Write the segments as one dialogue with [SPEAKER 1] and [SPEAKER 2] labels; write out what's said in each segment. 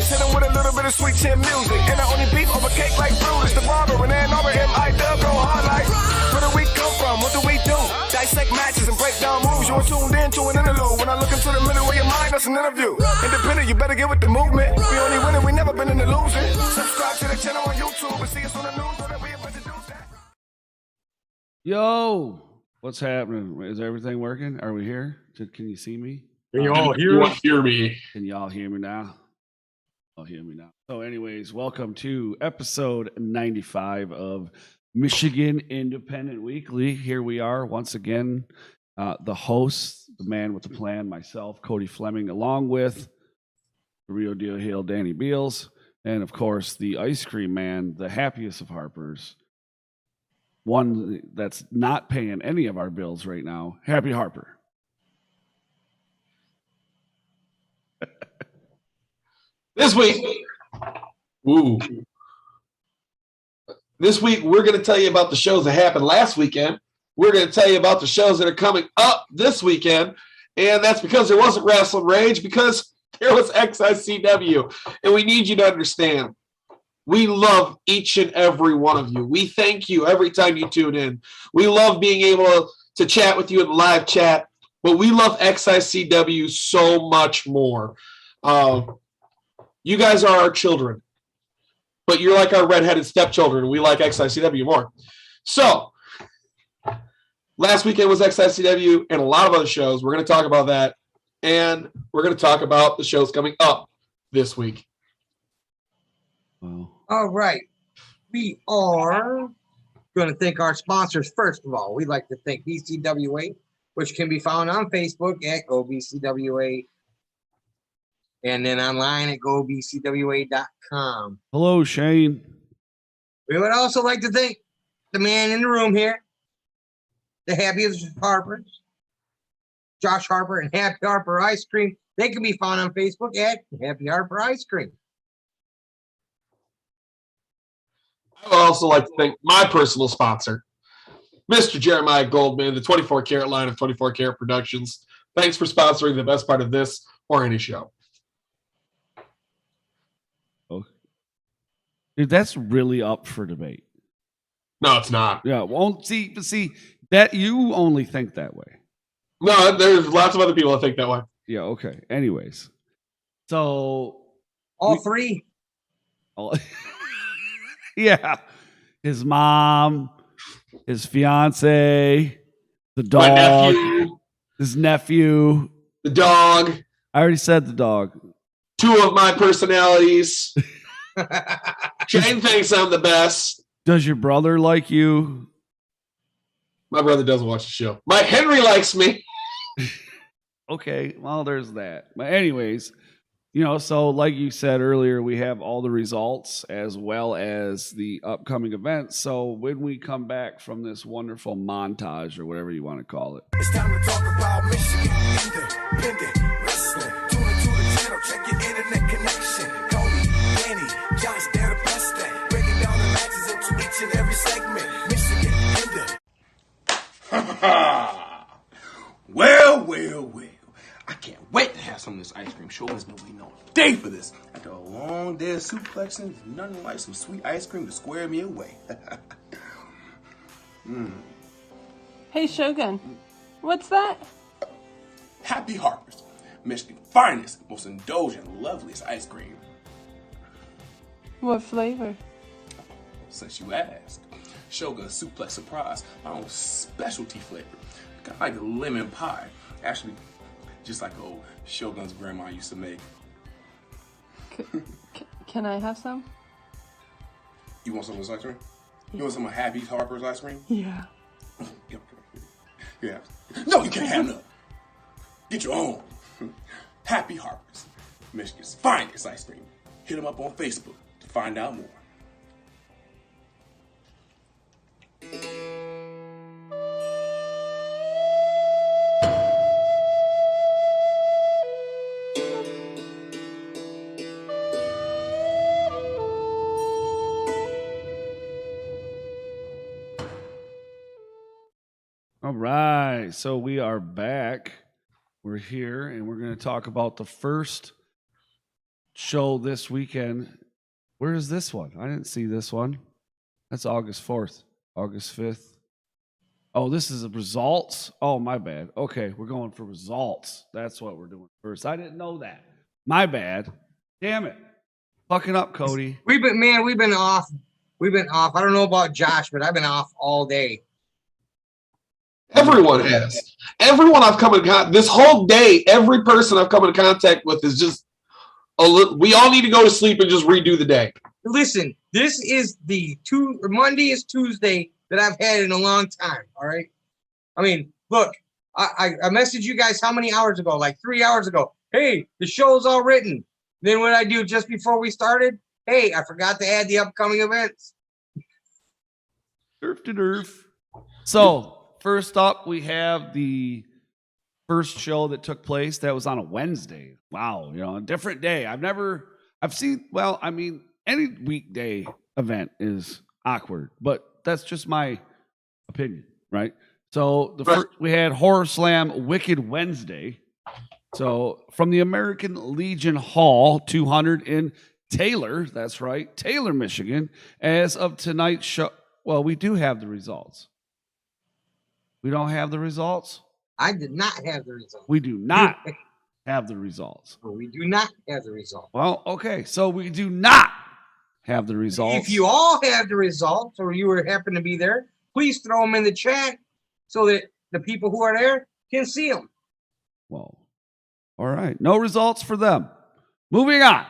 [SPEAKER 1] Hit them with a little bit of sweet chin music. And I only beef over cake like Brutus. The barber and then over MIW go hard like. Where do we come from? What do we do? Dissect matches and break down moves. You're tuned in to an interlude. When I look into the middle of your mind, that's an interview. Independent, you better get with the movement. We only winning, we never been in the losing. Subscribe to the channel on YouTube and see us on the news. So that we able to do that.
[SPEAKER 2] Yo, what's happening? Is everything working? Are we here? Can you see me?
[SPEAKER 3] Can you all hear me?
[SPEAKER 2] Can y'all hear me now? I'll hear me now. So anyways, welcome to episode 95 of Michigan Independent Weekly. Here we are once again, the host, the man with the plan, myself, Cody Fleming, along with the Rio Deal Hill, Danny Beals, and of course, the ice cream man, the happiest of Harpers, one that's not paying any of our bills right now, Happy Harper.
[SPEAKER 3] This week, we're going to tell you about the shows that happened last weekend. We're going to tell you about the shows that are coming up this weekend. And that's because there wasn't Rasslin Rage, because there was XICW. And we need you to understand, we love each and every one of you. We thank you every time you tune in. We love being able to chat with you in the live chat, but we love XICW so much more. You guys are our children, but you're like our redheaded stepchildren. We like XICW more. So, last weekend was XICW and a lot of other shows. We're going to talk about that, and we're going to talk about the shows coming up this week.
[SPEAKER 2] Wow.
[SPEAKER 4] All right. We are going to thank our sponsors. First of all, we'd like to thank BCWA, which can be found on Facebook at GoBCWA, and then online at GoBCWA.com.
[SPEAKER 2] Hello, Shane.
[SPEAKER 4] We would also like to thank the man in the room here, the happiest Harpers, Josh Harper and Happy Harper Ice Cream. They can be found on Facebook at Happy Harper Ice Cream.
[SPEAKER 3] I would also like to thank my personal sponsor, Mr. Jeremiah Goldman, the 24 Karat line of 24 Karat Productions. Thanks for sponsoring the best part of this or any show.
[SPEAKER 2] Dude, that's really up for debate.
[SPEAKER 3] No, it's not.
[SPEAKER 2] Yeah, won't see that you only think that way.
[SPEAKER 3] No, there's lots of other people that think that way.
[SPEAKER 2] Yeah, okay. Anyways. So
[SPEAKER 4] all three.
[SPEAKER 2] Yeah. His mom, his fiance, the dog, his nephew,
[SPEAKER 3] the dog.
[SPEAKER 2] I already said the dog.
[SPEAKER 3] Two of my personalities. Shane thinks I'm the best.
[SPEAKER 2] Does your brother like you?
[SPEAKER 3] My brother doesn't watch the show. My Henry likes me.
[SPEAKER 2] Okay, well, there's that. But anyways, so like you said earlier, we have all the results as well as the upcoming events. So when we come back from this wonderful montage or whatever you want to call it.
[SPEAKER 1] It's time to talk about Michigan Independent Wrestling. Tune into the channel, check your internet connection. Cody, Danny, Josh, they're the best thing. Breaking down the matches into each and every segment. Michigan Independent.
[SPEAKER 5] Well. I can't wait to have some of this ice cream. Shogun's been waiting all day for this. After a long day of suplexing, there's nothing like some sweet ice cream to square me away.
[SPEAKER 6] Hey, Shogun, what's that?
[SPEAKER 5] Happy Harper's, Michigan's finest, most indulgent, loveliest ice cream.
[SPEAKER 6] What flavor?
[SPEAKER 5] Since you asked, Shogun Suplex Surprise, my own specialty flavor. Kind of like a lemon pie. Actually, just like old Shogun's grandma used to make.
[SPEAKER 6] Can I have some?
[SPEAKER 5] You want some of this ice cream? You want some of Happy Harper's ice cream?
[SPEAKER 6] Yeah.
[SPEAKER 5] Yeah. No, you can't have none. Get your own. Happy Harper's, Michigan's finest ice cream. Hit them up on Facebook to find out more.
[SPEAKER 2] All right, so we are back. We're here, and we're going to talk about the first show this weekend. Where is this one? I didn't see this one. That's August 4th, August 5th. Oh, this is the results. Oh, my bad. Okay, we're going for results. That's what we're doing first. I didn't know that. My bad. Damn it. Fucking up, Cody.
[SPEAKER 4] We've been off. We've been off. I don't know about Josh, but I've been off all day.
[SPEAKER 3] Everyone has. Everyone I've come in contact this whole day, every person I've come in contact with is just a little. We all need to go to sleep and just redo the day.
[SPEAKER 4] Listen, this is Monday is Tuesday that I've had in a long time. All right. I mean, look, I messaged you guys how many hours ago? Like 3 hours ago. Hey, the show's all written. Then what I do just before we started? Hey, I forgot to add the upcoming events.
[SPEAKER 2] Nerf. So first up, we have the first show that took place. That was on a Wednesday. Wow, a different day. I've seen. Well, I mean, any weekday event is awkward, but that's just my opinion, right? So first, we had Horror Slam Wicked Wednesday. So from the American Legion Hall 200 in Taylor, that's right, Taylor, Michigan. As of tonight's show, well, we do have the results. We don't have the results?
[SPEAKER 4] I did not have the results.
[SPEAKER 2] We do not have the results.
[SPEAKER 4] We do not have the results.
[SPEAKER 2] Well, okay, so we do not have the results.
[SPEAKER 4] If you all have the results or you happen to be there, please throw them in the chat so that the people who are there can see them.
[SPEAKER 2] Well, all right. No results for them. Moving on.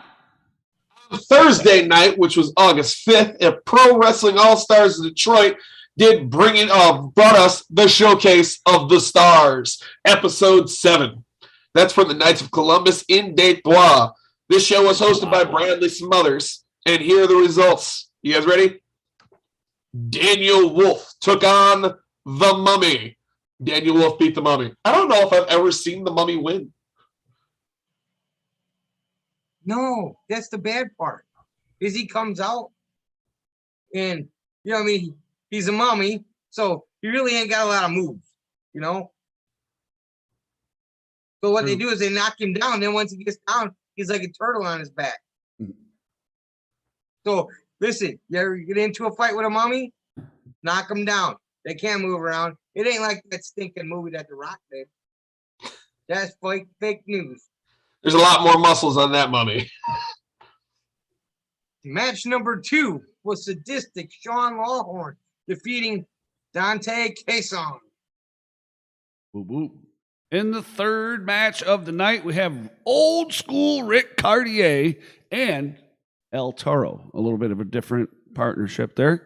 [SPEAKER 3] Thursday night, which was August 5th, at Pro Wrestling All-Stars in Detroit, brought us the Showcase of the Stars, episode 7. That's from the Knights of Columbus in Detroit. This show was hosted by Bradley Smothers, and here are the results. You guys ready? Daniel Wolf took on the Mummy. Daniel Wolf beat the Mummy. I don't know if I've ever seen the Mummy win.
[SPEAKER 4] No, that's the bad part. Is he comes out and he's a mummy, so he really ain't got a lot of moves, So what they do is they knock him down. Then once he gets down, he's like a turtle on his back. So listen, you ever get into a fight with a mummy? Knock him down. They can't move around. It ain't like that stinking movie that The Rock did. That's fake news.
[SPEAKER 3] There's a lot more muscles on that mummy.
[SPEAKER 4] Match number 2 was sadistic Sean Lawhorn defeating Dante Cason.
[SPEAKER 2] Boop, boop. In the third match of the night, we have old school Rick Cartier and El Toro. A little bit of a different partnership there.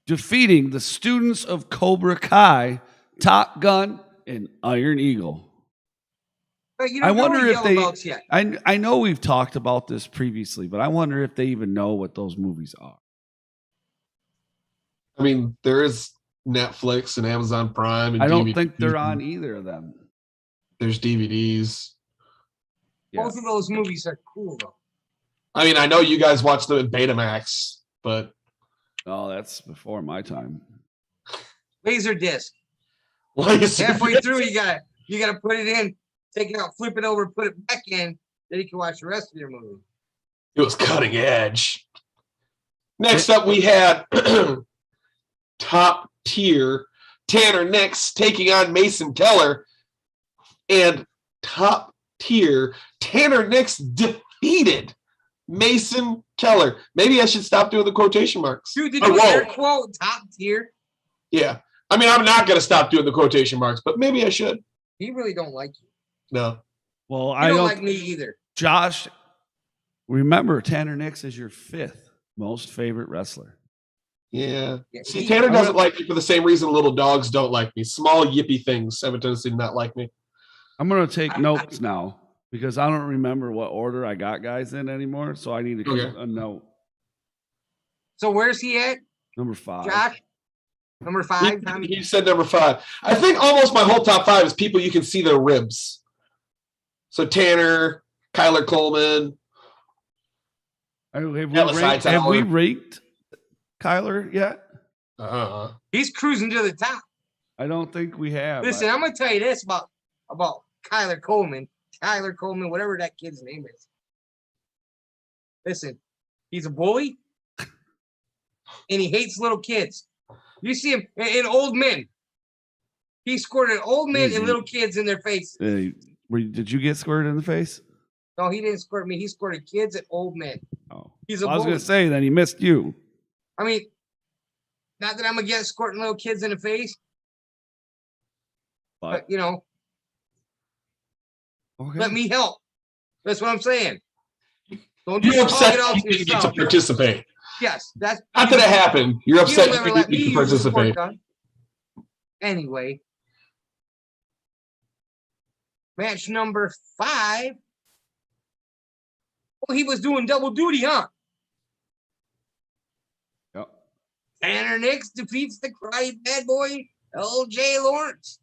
[SPEAKER 2] Defeating the students of Cobra Kai, Top Gun, and Iron Eagle. I wonder if they. I know we've talked about this previously, but I wonder if they even know what those movies are.
[SPEAKER 3] I mean, there is Netflix and Amazon Prime. And
[SPEAKER 2] I don't think they're on either of them.
[SPEAKER 3] There's DVDs.
[SPEAKER 4] Both of those movies are cool, though.
[SPEAKER 3] I mean, I know you guys watch them in Betamax, but
[SPEAKER 2] that's before my time.
[SPEAKER 4] Laserdisc.
[SPEAKER 3] Laser
[SPEAKER 4] Halfway through, you gotta put it in. Take it out, flip it over, put it back in, then you can watch the rest of your movie.
[SPEAKER 3] It was cutting edge. Next up, we had top tier Tanner Nix taking on Mason Keller. And top tier Tanner Nix defeated Mason Keller. Maybe I should stop doing the quotation marks.
[SPEAKER 4] Dude, did you air quote top tier?
[SPEAKER 3] Yeah. I mean, I'm not going to stop doing the quotation marks, but maybe I should.
[SPEAKER 4] He really don't like you.
[SPEAKER 3] No.
[SPEAKER 2] Well,
[SPEAKER 4] I don't like me either.
[SPEAKER 2] Josh, remember Tanner Nix is your 5th most favorite wrestler.
[SPEAKER 3] Yeah. See, Tanner doesn't like me for the same reason little dogs don't like me. Small yippy things have a tendency to not like me.
[SPEAKER 2] I'm going to take notes now because I don't remember what order I got guys in anymore, so I need to keep a note.
[SPEAKER 4] So where's he at?
[SPEAKER 2] Number 5.
[SPEAKER 4] Josh? Number 5?
[SPEAKER 3] He said number 5. I think almost my whole top 5 is people you can see their ribs. So Tanner, Kyler Coleman.
[SPEAKER 2] Have we ranked Kyler yet?
[SPEAKER 4] He's cruising to the top.
[SPEAKER 2] I don't think we have.
[SPEAKER 4] Listen, I'm going to tell you this about Kyler Coleman. Kyler Coleman, whatever that kid's name is. Listen, he's a bully, and he hates little kids. You see him in old men. He squirted old men and little kids in their faces.
[SPEAKER 2] Did you get squirted in the face?
[SPEAKER 4] No, he didn't squirt me. He squirted kids and old men.
[SPEAKER 2] Oh,
[SPEAKER 4] He's a
[SPEAKER 2] I was
[SPEAKER 4] bully.
[SPEAKER 2] going to say then he missed you.
[SPEAKER 4] I mean, not that I'm against squirting little kids in the face, but you know, let me help. That's what I'm saying. Don't
[SPEAKER 3] You're
[SPEAKER 4] just hog
[SPEAKER 3] upset
[SPEAKER 4] it out
[SPEAKER 3] that
[SPEAKER 4] to
[SPEAKER 3] you didn't get
[SPEAKER 4] yourself.
[SPEAKER 3] to participate.
[SPEAKER 4] Yes, that's
[SPEAKER 3] Not that it happened. You're
[SPEAKER 4] you
[SPEAKER 3] upset
[SPEAKER 4] don't
[SPEAKER 3] you
[SPEAKER 4] ever let
[SPEAKER 3] didn't
[SPEAKER 4] me
[SPEAKER 3] get to
[SPEAKER 4] use the squirt
[SPEAKER 3] participate.
[SPEAKER 4] gun. Anyway, match number 5. Oh, he was doing double duty, huh?
[SPEAKER 2] Yep.
[SPEAKER 4] Tanner Nix defeats the karate bad boy, LJ Lawrence.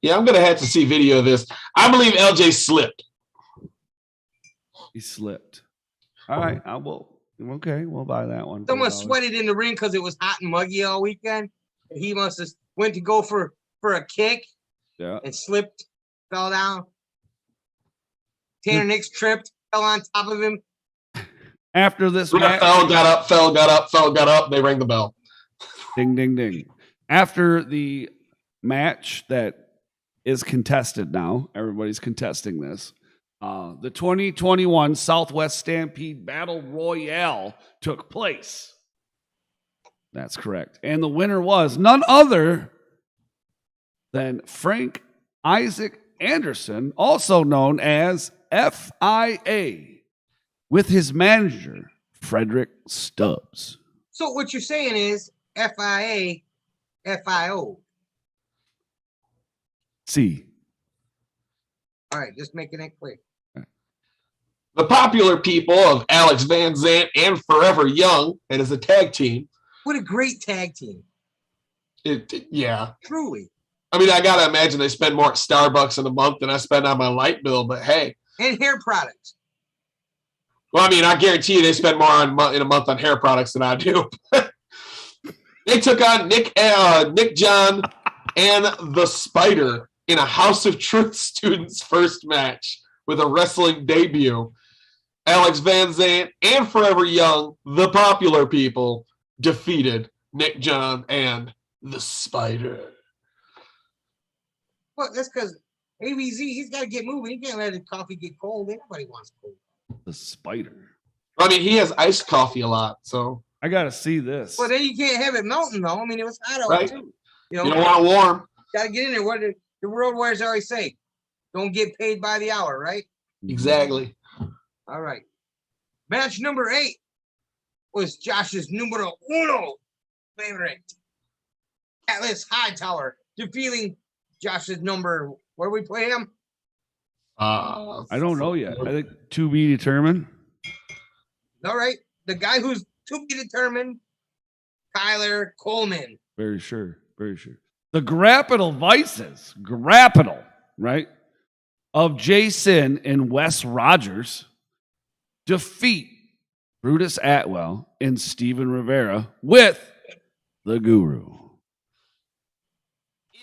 [SPEAKER 3] Yeah, I'm going to have to see video of this. I believe LJ slipped.
[SPEAKER 2] He slipped. All right, I will. Okay, we'll buy that one.
[SPEAKER 4] Someone
[SPEAKER 2] $4.
[SPEAKER 4] sweated in the ring because it was hot and muggy all weekend. He must have went to go for a kick
[SPEAKER 2] Yeah.
[SPEAKER 4] and slipped, fell down. Tanner Nix tripped, fell on top of him.
[SPEAKER 2] After this match,
[SPEAKER 3] Fell, got up. They rang the bell.
[SPEAKER 2] ding, ding, ding. After the match that is contested now, everybody's contesting this. The 2021 Southwest Stampede Battle Royale took place. That's correct. And the winner was none other than Frank Isaac Anderson, also known as FIA, with his manager, Frederick Stubbs.
[SPEAKER 4] So what you're saying is FIA, FIO.
[SPEAKER 2] See.
[SPEAKER 4] All right, just making it clear.
[SPEAKER 3] The popular people of Alex Van Zant and Forever Young, and as a tag team.
[SPEAKER 4] What a great tag team.
[SPEAKER 3] Yeah.
[SPEAKER 4] Truly.
[SPEAKER 3] I mean, I got to imagine they spend more at Starbucks in a month than I spend on my light bill, but hey.
[SPEAKER 4] And hair products.
[SPEAKER 3] Well, I mean, I guarantee you they spend more in a month on hair products than I do. They took on Nick John and the Spider in a House of Truth students' first match with a wrestling debut. Alex Van Zant and Forever Young, the popular people, defeated Nick John and the Spider.
[SPEAKER 4] Well, that's because ABZ, he's got to get moving. He can't let his coffee get cold. Everybody wants cold.
[SPEAKER 2] The Spider.
[SPEAKER 3] I mean, he has iced coffee a lot, so.
[SPEAKER 2] I got to see this.
[SPEAKER 4] Well, then you can't have it melting, though. I mean, it was hot out,
[SPEAKER 3] Right.
[SPEAKER 4] too.
[SPEAKER 3] You don't want it warm.
[SPEAKER 4] Got to get in there. What did the world warriors always say? Don't get paid by the hour, right?
[SPEAKER 3] Exactly.
[SPEAKER 4] All right. Match number 8 was Josh's numero uno favorite, Atlas Hightower, defeating Josh's number. Where do we play him?
[SPEAKER 2] I don't know yet. I think to be determined.
[SPEAKER 4] All right. The guy who's to be determined, Tyler Coleman.
[SPEAKER 2] Very sure. Very sure. The grappital vices, grappital, right, of Jason and Wes Rogers defeat Brutus Atwell and Steven Rivera with the Guru.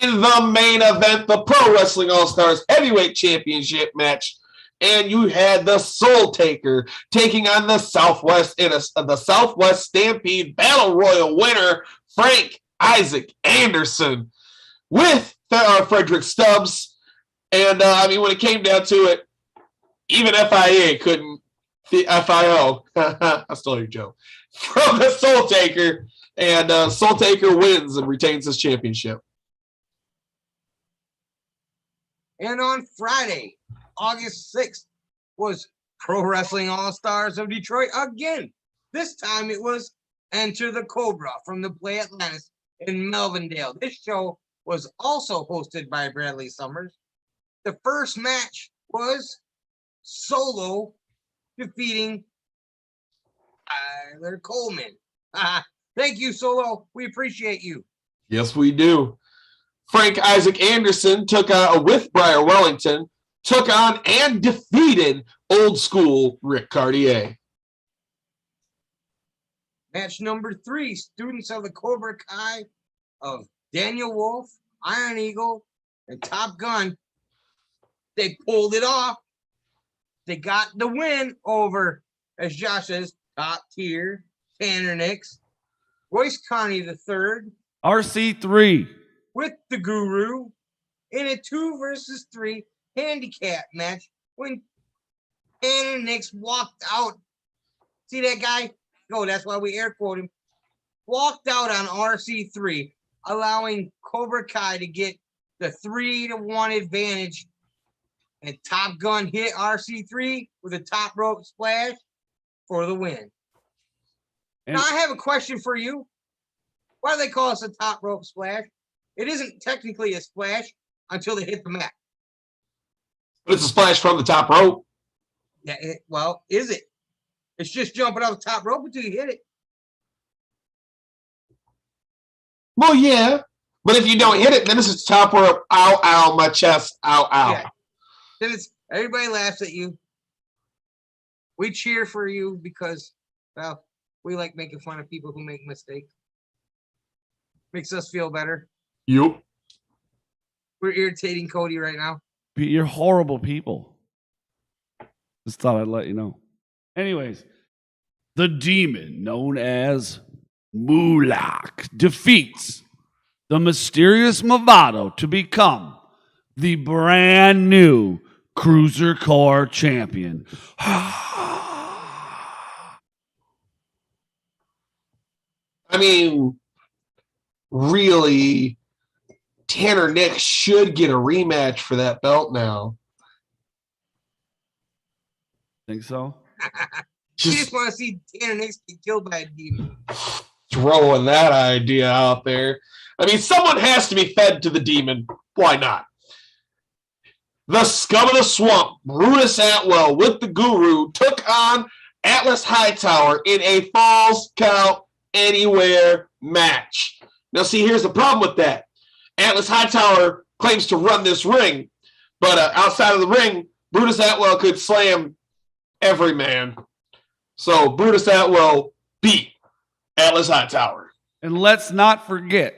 [SPEAKER 3] In the main event, the Pro Wrestling All-Stars Heavyweight Championship match, and you had the Soul Taker taking on the Southwest the Southwest Stampede Battle Royal winner, Frank Isaac Anderson, with Frederick Stubbs. And I mean, when it came down to it, even FIA couldn't. The FIO, I stole your joke, from the Soul Taker, and Soul Taker wins and retains his championship.
[SPEAKER 4] And on Friday, August 6th, was Pro Wrestling All-Stars of Detroit again. This time it was Enter the Cobra from the Play Atlantis in Melvindale. This show was also hosted by Bradley Summers. The first match was Solo defeating Tyler Coleman. Thank you, Solo. We appreciate you.
[SPEAKER 3] Yes, we do. Frank Isaac Anderson took with Briar Wellington, took on and defeated Old School Rick Cartier.
[SPEAKER 4] Match number 3, students of the Cobra Kai of Daniel Wolf, Iron Eagle, and Top Gun. They pulled it off. They got the win over as Josh says, top tier, Tanner Nix, Royce Connie III,
[SPEAKER 2] RC3.
[SPEAKER 4] with the Guru in a 2 versus 3 handicap match when Tanner Nix walked out. See that guy? Oh, that's why we air quote him. Walked out on RC3, allowing Cobra Kai to get the 3-1 advantage. And Top Gun hit RC3 with a top rope splash for the win.
[SPEAKER 2] And
[SPEAKER 4] Now, I have a question for you. Why do they call us a top rope splash? It isn't technically a splash until they hit the mat.
[SPEAKER 3] But it's a splash from the top rope.
[SPEAKER 4] Yeah, well, is it? It's just jumping off the top rope until you hit it.
[SPEAKER 3] Well, yeah. But if you don't hit it, then it's just top rope. Ow, ow, my chest. Ow, ow.
[SPEAKER 4] Yeah. Then it's everybody laughs at you. We cheer for you because, well, we like making fun of people who make mistakes. Makes us feel better.
[SPEAKER 3] Yup.
[SPEAKER 4] We're irritating Cody right now.
[SPEAKER 2] you're horrible people. Just thought I'd let you know. Anyways, the demon known as Mulak defeats the mysterious Movado to become the brand new Cruiser Core champion.
[SPEAKER 3] I mean, really, Tanner Nix should get a rematch for that belt now.
[SPEAKER 2] Think so?
[SPEAKER 4] You just want to see Tanner Nix get killed by a demon.
[SPEAKER 3] Throwing that idea out there. I mean, someone has to be fed to the demon. Why not? The scum of the swamp, Brutus Atwell with the Guru, took on Atlas Hightower in a Falls Count Anywhere match. Now, see, here's the problem with that. Atlas Hightower claims to run this ring, but outside of the ring, Brutus Atwell could slam every man. So Brutus Atwell beat Atlas Hightower.
[SPEAKER 2] And let's not forget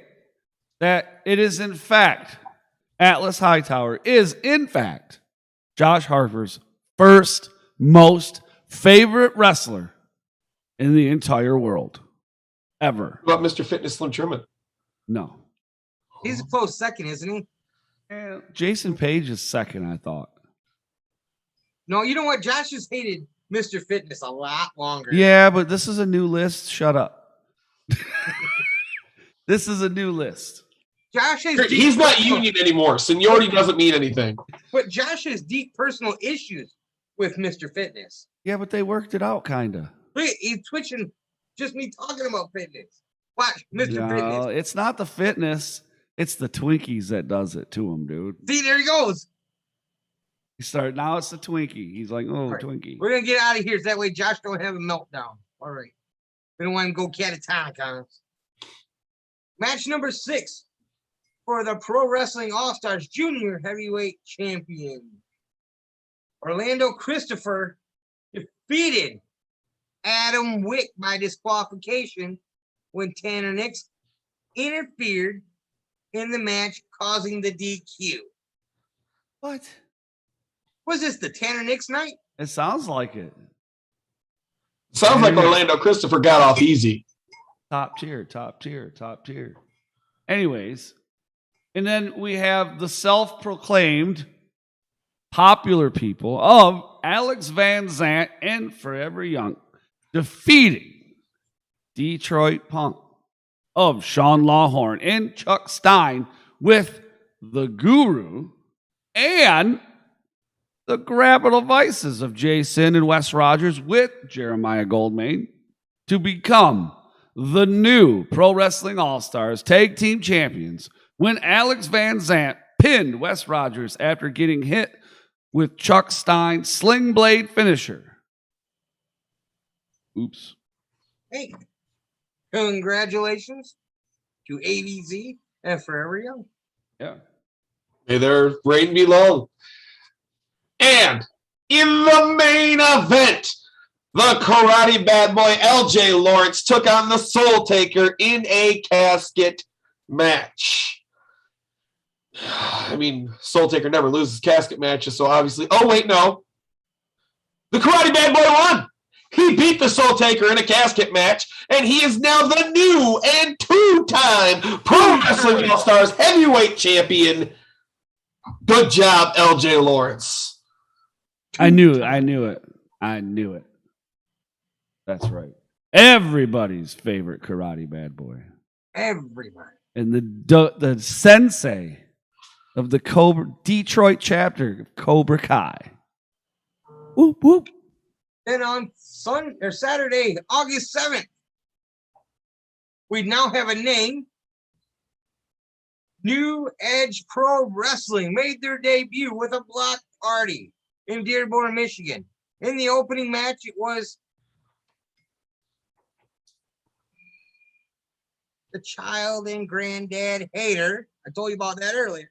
[SPEAKER 2] that it is in fact, Atlas Hightower is in fact Josh Harper's first most favorite wrestler in the entire world. Ever.
[SPEAKER 3] What about Mr. Fitness Slim Truman?
[SPEAKER 2] No.
[SPEAKER 4] He's a close second, isn't he?
[SPEAKER 2] And Jason Page is second, I thought.
[SPEAKER 4] No, you know what? Josh has hated Mr. Fitness a lot longer.
[SPEAKER 2] Yeah, but this is a new list. Shut up. This is a new list.
[SPEAKER 4] Josh has
[SPEAKER 3] He's not union anymore. Seniority doesn't mean anything.
[SPEAKER 4] But Josh has deep personal issues with Mr. Fitness.
[SPEAKER 2] Yeah, but they worked it out, kind of.
[SPEAKER 4] Look, he's twitching just me talking about fitness. Watch, Mr. Fitness.
[SPEAKER 2] No, it's not the fitness. It's the Twinkies that does it to him, dude.
[SPEAKER 4] See, there he goes.
[SPEAKER 2] Now it's the Twinkie. He's like, oh,
[SPEAKER 4] Right.
[SPEAKER 2] Twinkie.
[SPEAKER 4] We're going to get out of here so that way Josh don't have a meltdown. All right. We don't want him to go catatonic on us. Match number 6 for the Pro Wrestling All-Stars Junior Heavyweight Champion. Orlando Christopher defeated Adam Wick by disqualification when Tanner Nix interfered in the match, causing the DQ.
[SPEAKER 2] What?
[SPEAKER 4] Was this the Tanner Nix night?
[SPEAKER 2] It sounds like it.
[SPEAKER 3] Sounds like Orlando Christopher got off easy.
[SPEAKER 2] Top tier, top tier, top tier. Anyways, and then we have the self-proclaimed popular people of Alex Van Zant and Forever Young defeating Detroit Punk of Sean Lawhorn and Chuck Stein with the Guru and the Grapple Vices of Jason and Wes Rogers with Jeremiah Goldmain to become the new Pro Wrestling All-Stars Tag Team Champions when Alex Van Zant pinned Wes Rogers after getting hit with Chuck Stein's Sling Blade finisher. Oops.
[SPEAKER 4] Hey, congratulations to AVZ and Forever Young.
[SPEAKER 2] Yeah.
[SPEAKER 3] May their reign be long. And in the main event, the Karate Bad Boy LJ Lawrence took on the Soul Taker in a casket match. I mean, Soul Taker never loses casket matches, so obviously. Oh, wait, no. The Karate Bad Boy won He beat the Soul Taker in a casket match, and he is now the new and two-time Pro Wrestling All-Stars heavyweight champion. Good job, LJ Lawrence.
[SPEAKER 2] I knew it. That's right. Everybody's favorite karate bad boy.
[SPEAKER 4] Everybody.
[SPEAKER 2] And the sensei of the Detroit chapter of Cobra Kai. Whoop, whoop.
[SPEAKER 4] Then on Saturday, August 7th, we now have a name. New Edge Pro Wrestling made their debut with a block party in Dearborn, Michigan. In the opening match, it was the child and granddad hater. I told you about that earlier.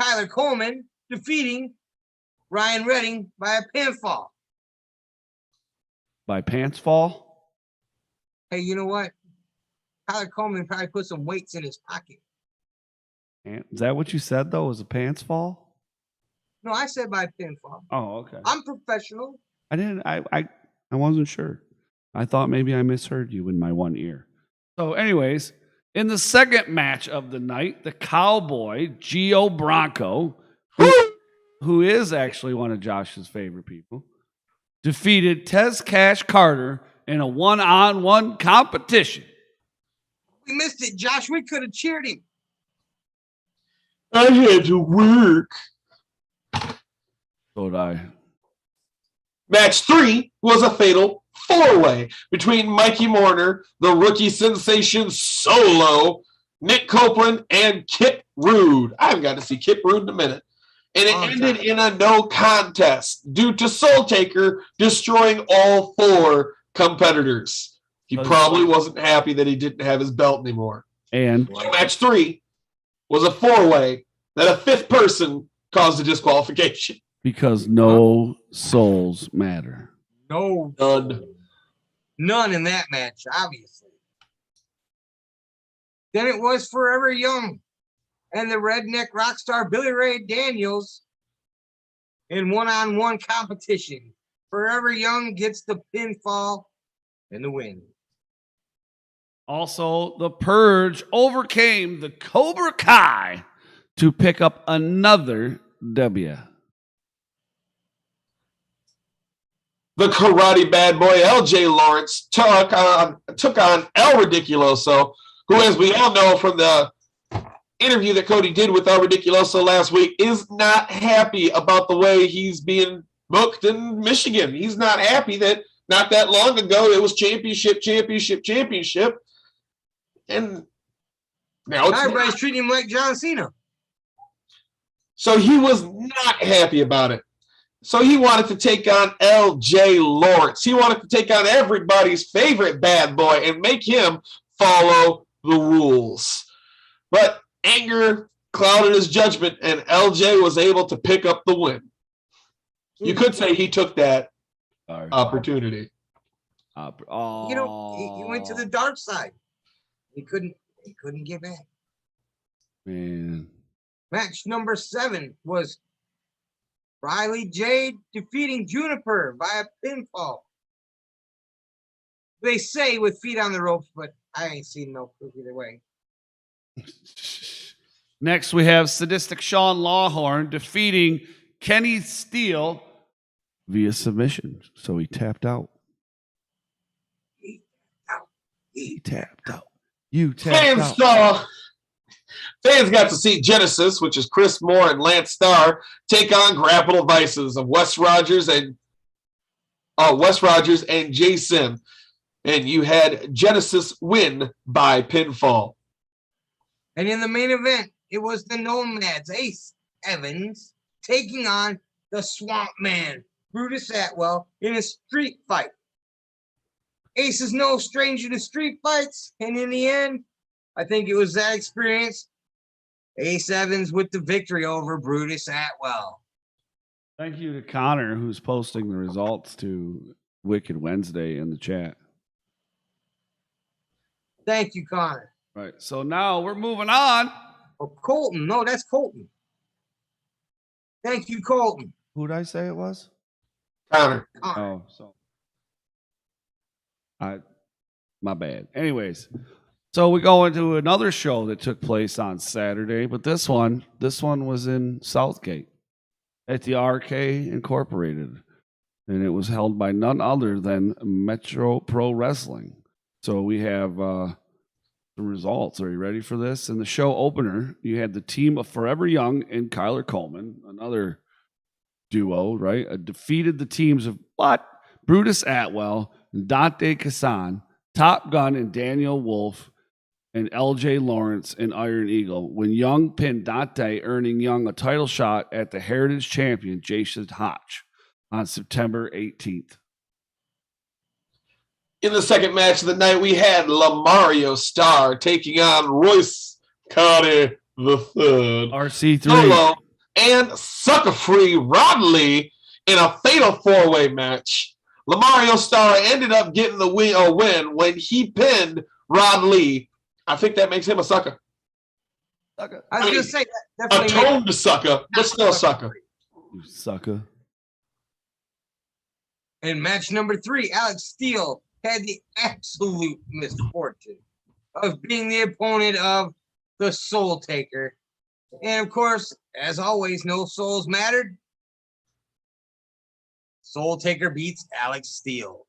[SPEAKER 4] Kyler Coleman defeating Ryan Redding by a pinfall.
[SPEAKER 2] By pants fall?
[SPEAKER 4] Hey, you know what? Kyler Coleman probably put some weights in his pocket.
[SPEAKER 2] Is that what you said, though? Was a pants fall?
[SPEAKER 4] No, I said by pinfall.
[SPEAKER 2] Oh, okay.
[SPEAKER 4] I'm professional.
[SPEAKER 2] I wasn't sure. I thought maybe I misheard you in my one ear. So, anyways, in the second match of the night, the Cowboy, Gio Bronco, who is actually one of Josh's favorite people, defeated Tez Cash Carter in a one-on-one competition.
[SPEAKER 4] We missed it, Josh. We could have cheered him.
[SPEAKER 3] I had to work.
[SPEAKER 2] So did I.
[SPEAKER 3] Match 3 was a fatal 4-way between Mikey Morner, the rookie sensation Solo, Nick Copeland, and Kip Rude. I haven't got to see Kip Rude in a minute. And it ended in a no contest due to Soul Taker destroying all 4 competitors. He probably wasn't happy that he didn't have his belt anymore.
[SPEAKER 2] And
[SPEAKER 3] match 3 was a 4-way that a 5th person caused a disqualification.
[SPEAKER 2] Because no souls matter.
[SPEAKER 4] No. None in that match, obviously. Then it was Forever Young and the redneck rock star Billy Ray Daniels in one-on-one competition. Forever Young gets the pinfall and the win.
[SPEAKER 2] Also, the Purge overcame the Cobra Kai to pick up another W.
[SPEAKER 3] The karate bad boy LJ Lawrence took on El Ridiculoso, who, as we all know from the interview that Cody did with El Ridiculoso last week, is not happy about the way he's being booked in Michigan. He's not happy that not that long ago it was championship. And now
[SPEAKER 4] everybody's treating him like John Cena.
[SPEAKER 3] So he was not happy about it. So he wanted to take on LJ Lawrence. He wanted to take on everybody's favorite bad boy and make him follow the rules. But anger clouded his judgment, and LJ was able to pick up the win. You could say he took that opportunity.
[SPEAKER 4] You know, he went to the dark side. He couldn't get back.
[SPEAKER 2] Man.
[SPEAKER 4] Match number 7 was Riley Jade defeating Juniper by a pinfall. They say with feet on the ropes, but I ain't seen no proof either way.
[SPEAKER 2] Next, we have sadistic Sean Lawhorn defeating Kenny Steele via submission. So he tapped out. He tapped out. You tapped out.
[SPEAKER 3] Fans got to see Genesis, which is Chris Moore and Lance Starr, take on Grapple Vices of Wes Rogers and Jason. And you had Genesis win by pinfall.
[SPEAKER 4] And in the main event, it was the Nomads, Ace Evans, taking on the Swamp Man, Brutus Atwell, in a street fight. Ace is no stranger to street fights, and in the end, I think it was that experience. Ace Evans with the victory over Brutus Atwell.
[SPEAKER 2] Thank you to Connor, who's posting the results to Wicked Wednesday in the chat.
[SPEAKER 4] Thank you, Connor.
[SPEAKER 2] Right. So now we're moving on.
[SPEAKER 4] Oh, Colton. No, that's Colton. Thank you, Colton.
[SPEAKER 2] Who did I say it was?
[SPEAKER 3] Connor.
[SPEAKER 2] Oh, so my bad. Anyways, so we go into another show that took place on Saturday, but this one was in Southgate at the RK Incorporated, and it was held by none other than Metro Pro Wrestling. So we have the results. Are you ready for this? In the show opener, you had the team of Forever Young and Kyler Coleman, another duo, right? Defeated the teams of Brutus Atwell, Dante Kassan, Top Gun and Daniel Wolf, and LJ Lawrence and Iron Eagle, when Young pinned Dante, earning Young a title shot at the Heritage Champion Jason Hotch on September 18th.
[SPEAKER 3] In the second match of the night, we had Lamario Star taking on Royce Carter III,
[SPEAKER 2] RC3,
[SPEAKER 3] Solo, and Sucker Free Rod Lee in a fatal four-way match. Lamario Star ended up getting the win when he pinned Rod Lee. I think that makes him a sucker.
[SPEAKER 4] I was going to say that definitely
[SPEAKER 3] Atoned to sucker, but still a sucker.
[SPEAKER 2] You sucker.
[SPEAKER 4] In match number 3, Alex Steele had the absolute misfortune of being the opponent of the Soul Taker. And of course, as always, no souls mattered. Soul Taker beats Alex Steele.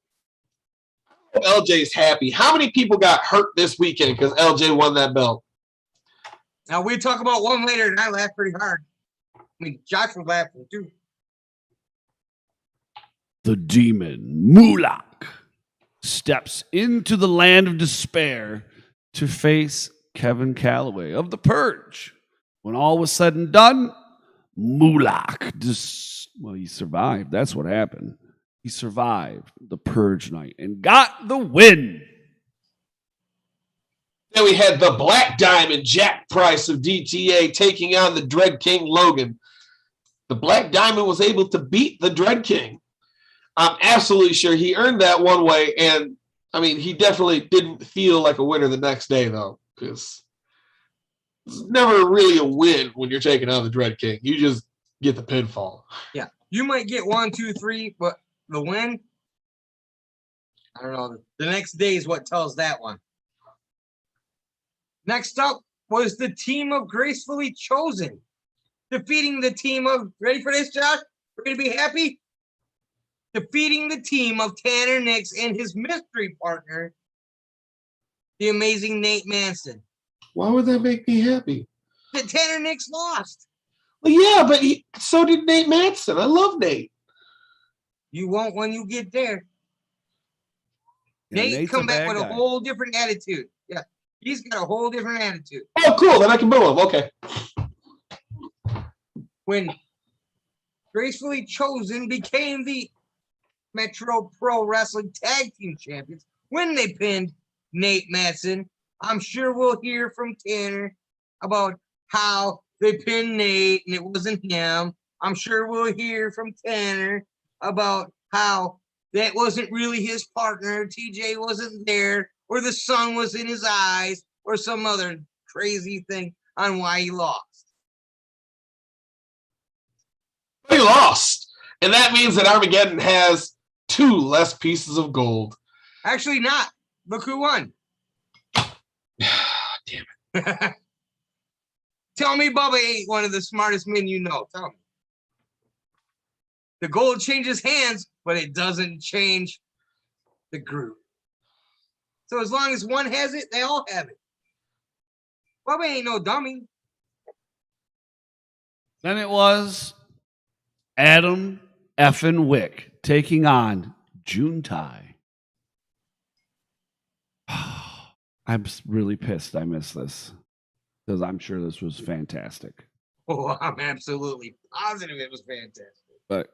[SPEAKER 3] LJ's happy. How many people got hurt this weekend because LJ won that belt?
[SPEAKER 4] Now, we talk about one later, and I laughed pretty hard. I mean, Josh was laughing too.
[SPEAKER 2] The demon Mulak steps into the land of despair to face Kevin Calloway of the Purge. When all was said and done, Mulak he survived. That's what happened. He survived the Purge night and got the win.
[SPEAKER 3] Then we had the Black Diamond Jack Price of DTA taking on the Dread King Logan. The Black Diamond was able to beat the Dread King. I'm absolutely sure he earned that one way, and I mean, he definitely didn't feel like a winner the next day, though, because it's never really a win when you're taking on the Dread King. You just get the pinfall.
[SPEAKER 4] Yeah, you might get 1, 2, 3, but the win, I don't know. The next day is what tells that one. Next up was the team of Gracefully Chosen, defeating the team of, ready for this, Josh? Ready to be happy? Defeating the team of Tanner Nix and his mystery partner, the amazing Nate Manson.
[SPEAKER 3] Why would that make me happy?
[SPEAKER 4] That Tanner Nix lost.
[SPEAKER 3] Well, yeah, but so did Nate Manson. I love Nate.
[SPEAKER 4] You won't when you get there.
[SPEAKER 2] Yeah,
[SPEAKER 4] Nate
[SPEAKER 2] Nate's
[SPEAKER 4] come
[SPEAKER 2] a
[SPEAKER 4] back
[SPEAKER 2] bad
[SPEAKER 4] with
[SPEAKER 2] guy.
[SPEAKER 4] a whole different attitude. Yeah, he's got a whole different attitude.
[SPEAKER 3] Oh, cool. Then I can boo him. Okay.
[SPEAKER 4] When Gracefully Chosen became the Metro Pro Wrestling Tag Team Champions, when they pinned Nate Manson, I'm sure we'll hear from Tanner about how they pinned Nate and it wasn't him. I'm sure we'll hear from Tanner about how that wasn't really his partner. TJ wasn't there, or the sun was in his eyes, or some other crazy thing on why he lost.
[SPEAKER 3] He lost. And that means that Armageddon has 2 less pieces of gold.
[SPEAKER 4] Actually, not. Look who won.
[SPEAKER 3] Damn it.
[SPEAKER 4] Tell me Bubba ain't one of the smartest men you know. Tell me. The gold changes hands, but it doesn't change the group. So as long as one has it, they all have it. Bubba ain't no dummy.
[SPEAKER 2] Then it was Adam effin' Wick taking on Juntai. I'm really pissed I missed this because I'm sure this was fantastic.
[SPEAKER 4] Oh, I'm absolutely positive it was fantastic.
[SPEAKER 2] But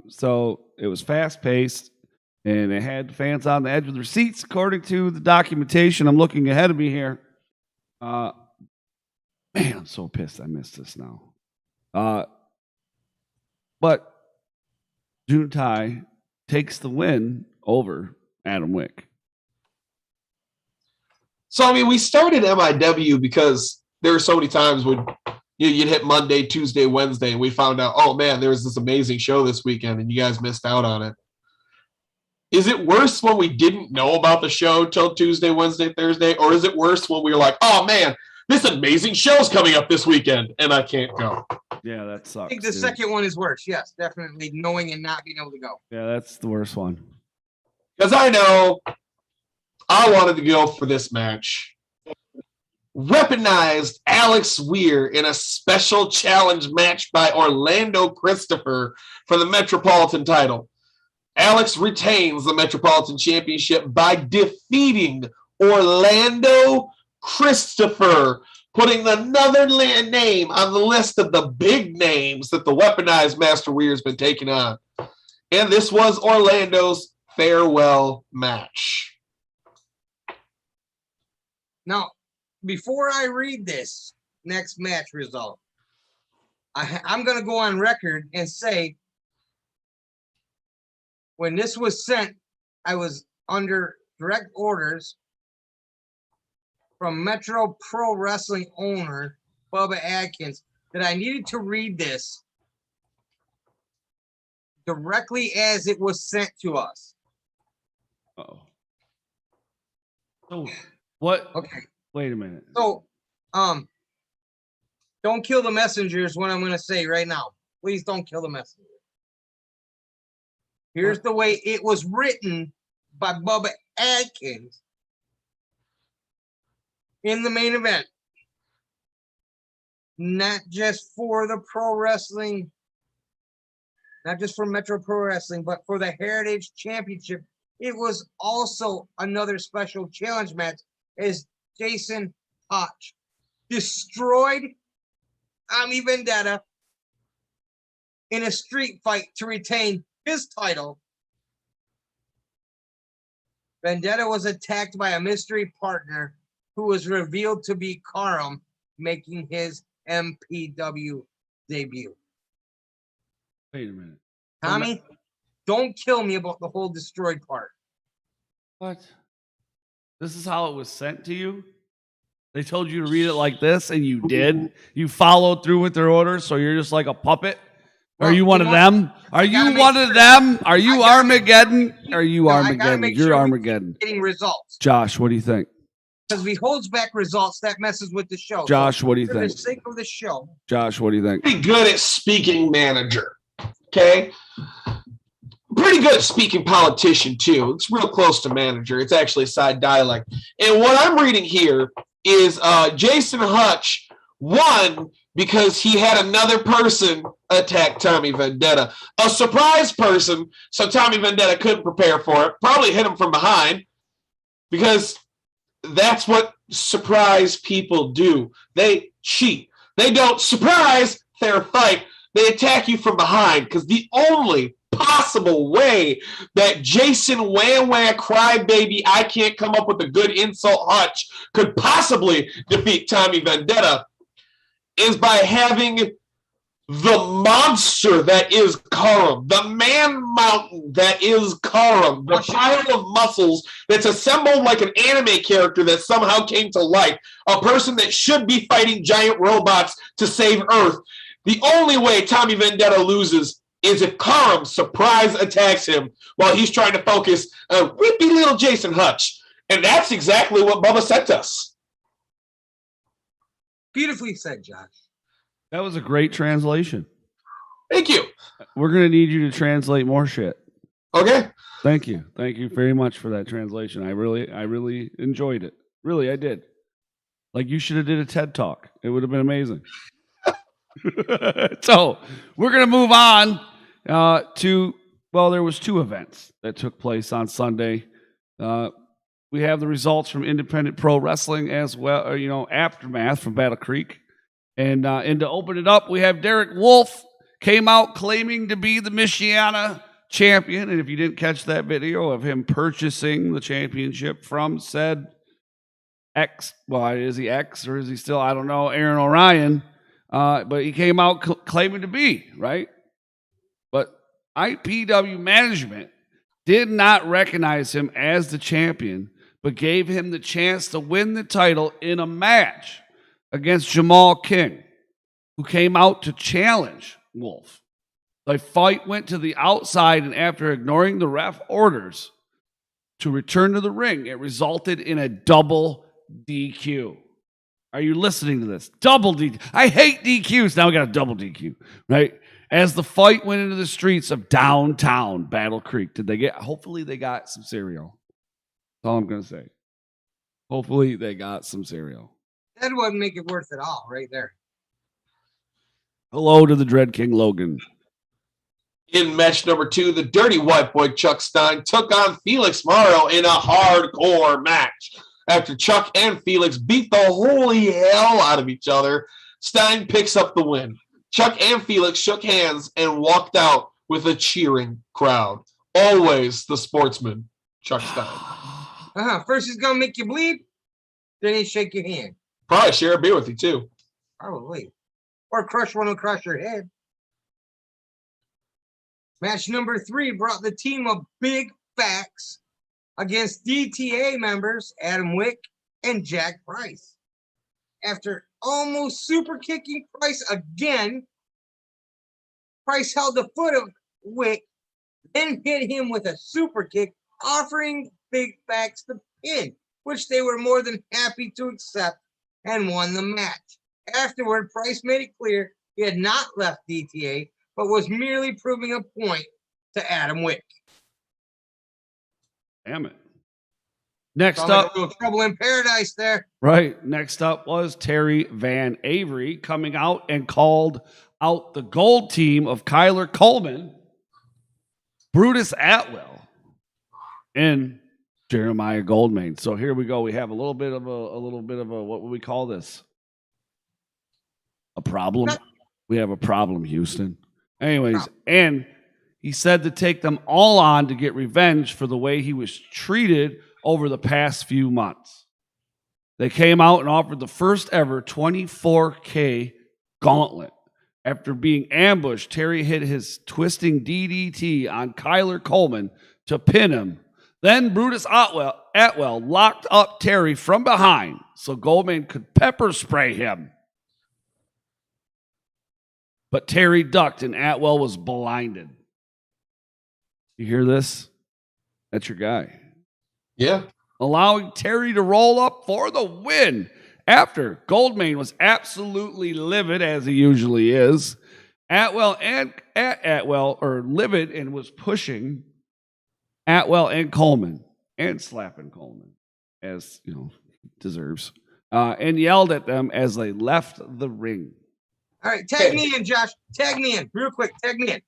[SPEAKER 2] so it was fast paced and it had fans on the edge of their seats, according to the documentation. I'm looking ahead of me here. Man, I'm so pissed I missed this now. But Juntai takes the win over Adam Wick.
[SPEAKER 3] So, I mean, we started MIW because there were so many times when you'd hit Monday, Tuesday, Wednesday, and we found out, oh man, there was this amazing show this weekend, and you guys missed out on it. Is it worse when we didn't know about the show till Tuesday, Wednesday, Thursday, or is it worse when we were like, oh man, this amazing show's coming up this weekend, and I can't go?
[SPEAKER 2] Yeah, that sucks.
[SPEAKER 4] I think the second one is worse. Yes, definitely knowing and not being able to go.
[SPEAKER 2] Yeah, that's the worst one.
[SPEAKER 3] Because I know I wanted to go for this match. Weaponized Alex Weir in a special challenge match by Orlando Christopher for the Metropolitan title. Alex retains the Metropolitan Championship by defeating Orlando Christopher, putting another name on the list of the big names that the Weaponized Master Weir has been taking on. And this was Orlando's farewell match.
[SPEAKER 4] Now, before I read this next match result, I'm going to go on record and say, when this was sent, I was under direct orders from Metro Pro Wrestling owner Bubba Atkins that I needed to read this directly as it was sent to us.
[SPEAKER 2] Uh-oh. So what?
[SPEAKER 4] Okay.
[SPEAKER 2] Wait a minute.
[SPEAKER 4] So, don't kill the messenger is what I'm going to say right now. Please don't kill the messenger. Here's the way it was written by Bubba Atkins in the main event. Not just for the pro wrestling, not just for Metro Pro Wrestling, but for the Heritage Championship. It was also another special challenge match as Jason Hotch destroyed Tommy Vendetta in a street fight to retain his title. Vendetta was attacked by a mystery partner who was revealed to be Karam, making his MPW debut.
[SPEAKER 2] Wait a minute.
[SPEAKER 4] Tommy, don't kill me about the whole destroyed part.
[SPEAKER 2] What? This is how it was sent to you? They told you to read it like this, and you did? You followed through with their orders, so you're just like a puppet? Are you one of them? Are you one of them? Are you Armageddon? Are you Armageddon? You're Armageddon.
[SPEAKER 4] Getting results.
[SPEAKER 2] Josh, what do you think?
[SPEAKER 4] Because if he holds back results, that messes with the show.
[SPEAKER 2] Josh, what do you
[SPEAKER 4] For
[SPEAKER 2] think?
[SPEAKER 4] the sake of the show.
[SPEAKER 2] Josh, what do you think?
[SPEAKER 3] Pretty good at speaking manager. Okay? Pretty good at speaking politician, too. It's real close to manager. It's actually side dialect. And what I'm reading here is Jason Hutch won because he had another person attack Tommy Vendetta. A surprise person, so Tommy Vendetta couldn't prepare for it. Probably hit him from behind because that's what surprise people do. They cheat. They don't surprise fair fight. They attack you from behind because the only possible way that Jason Wham Wham Crybaby, I can't come up with a good insult Hutch, could possibly defeat Tommy Vendetta is by having the monster that is Karam, the man mountain that is Karam, the pile of muscles that's assembled like an anime character that somehow came to life, a person that should be fighting giant robots to save Earth. The only way Tommy Vendetta loses is if Karam surprise attacks him while he's trying to focus on whippy little Jason Hutch. And that's exactly what Bubba sent us.
[SPEAKER 4] Beautifully said, Josh.
[SPEAKER 2] That was a great translation.
[SPEAKER 3] Thank you.
[SPEAKER 2] We're going to need you to translate more shit.
[SPEAKER 3] Okay.
[SPEAKER 2] Thank you. Thank you very much for that translation. I really enjoyed it. Really, I did. Like you should have did a TED Talk. It would have been amazing. So we're going to move on to, well, there was two events that took place on Sunday. We have the results from Independent Pro Wrestling as well, Aftermath from Battle Creek. And to open it up, we have Derek Wolf came out claiming to be the Michiana champion. And if you didn't catch that video of him purchasing the championship from said is he X or is he still, I don't know, Aaron Orion. But he came out claiming to be, right? But IPW management did not recognize him as the champion, but gave him the chance to win the title in a match against Jamal King. who came out to challenge Wolf. The fight went to the outside, and after ignoring the ref orders to return to the ring, it resulted in a double DQ. Are you listening to this? Double DQ. I hate DQs. Now we got a double DQ, right? As the fight went into the streets of downtown Battle Creek, hopefully they got some cereal. That's all I'm going to say. Hopefully they got some cereal.
[SPEAKER 4] That wouldn't make it worth it all right there.
[SPEAKER 2] Hello to the Dread King Logan.
[SPEAKER 3] In match number 2, the Dirty White Boy Chuck Stein took on Felix Morrow in a hardcore match. After Chuck and Felix beat the holy hell out of each other, Stein picks up the win. Chuck and Felix shook hands and walked out with a cheering crowd. Always the sportsman, Chuck Stein.
[SPEAKER 4] First he's going to make you bleed, then he shake your hand.
[SPEAKER 3] Probably share a beer with you, too.
[SPEAKER 4] Probably. Or crush one will crush your head. Match number 3 brought the team of Big Facts against DTA members Adam Wick and Jack Price. After almost super kicking Price again, Price held the foot of Wick, then hit him with a super kick, offering Big Facts the pin, which they were more than happy to accept and won the match. Afterward, Price made it clear he had not left DTA, but was merely proving a point to Adam Wick.
[SPEAKER 2] Damn it. Next
[SPEAKER 4] Sounds
[SPEAKER 2] up,
[SPEAKER 4] like a little trouble in paradise there.
[SPEAKER 2] right. Next up was Terry Van Avery coming out and called out the gold team of Kyler Coleman, Brutus Atwell, and Jeremiah Goldmain. So here we go. We have a little bit of a what would we call this? A problem. We have a problem, Houston. Anyways, and he said to take them all on to get revenge for the way he was treated over the past few months. They came out and offered the first ever 24K gauntlet. After being ambushed, Terry hit his twisting DDT on Kyler Coleman to pin him. Then Brutus Atwell locked up Terry from behind so Goldman could pepper spray him. But Terry ducked and Atwell was blinded. You hear this? That's your guy.
[SPEAKER 3] Yeah.
[SPEAKER 2] Allowing Terry to roll up for the win. After Goldmain was absolutely livid, as he usually is, Atwell livid and was pushing Atwell and Coleman and slapping Coleman, as you know, deserves, and yelled at them as they left the ring.
[SPEAKER 4] All right, tag me in, Josh. Tag me in, real quick. Tag me in.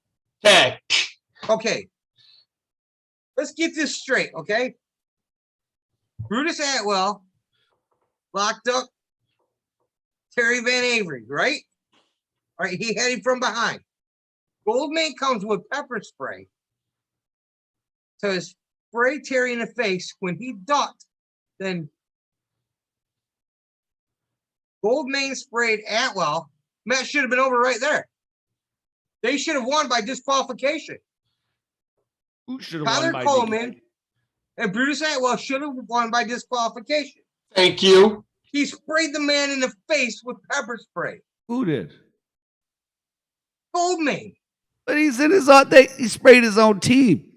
[SPEAKER 3] Tag.
[SPEAKER 4] Okay. Let's get this straight, okay? Brutus Atwell locked up Terry Van Avery, right? All right, he had him from behind. Goldman comes with pepper spray to spray Terry in the face. When he ducked, then Goldman sprayed Atwell. Match should have been over right there. They should have won by disqualification.
[SPEAKER 2] Who should have won by
[SPEAKER 4] Coleman and Brutus Atwell should have won by disqualification.
[SPEAKER 3] Thank you.
[SPEAKER 4] He sprayed the man in the face with pepper spray.
[SPEAKER 2] Who did?
[SPEAKER 4] Goldman.
[SPEAKER 2] But he's in his own. He sprayed his own team.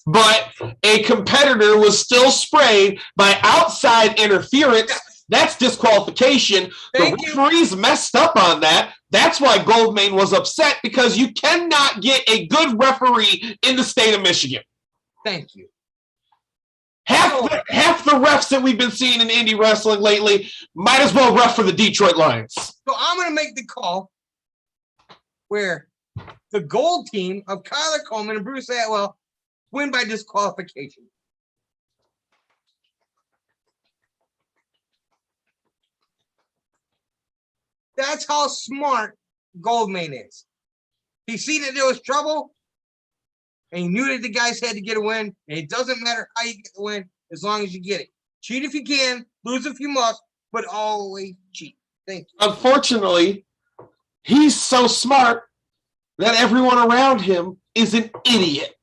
[SPEAKER 3] But a competitor was still sprayed by outside interference. That's disqualification. The referees messed up on that. That's why Goldmain was upset, because you cannot get a good referee in the state of Michigan.
[SPEAKER 4] Thank you.
[SPEAKER 3] Half the refs that we've been seeing in indie wrestling lately might as well ref for the Detroit Lions.
[SPEAKER 4] So I'm going to make the call where the gold team of Kyler Coleman and Bruce Atwell win by disqualification. That's how smart Goldman is. He seen that there was trouble, and he knew that the guys had to get a win. And it doesn't matter how you get the win, as long as you get it. Cheat if you can, lose if you must, but always cheat. Thank you.
[SPEAKER 3] Unfortunately, he's so smart that everyone around him is an idiot.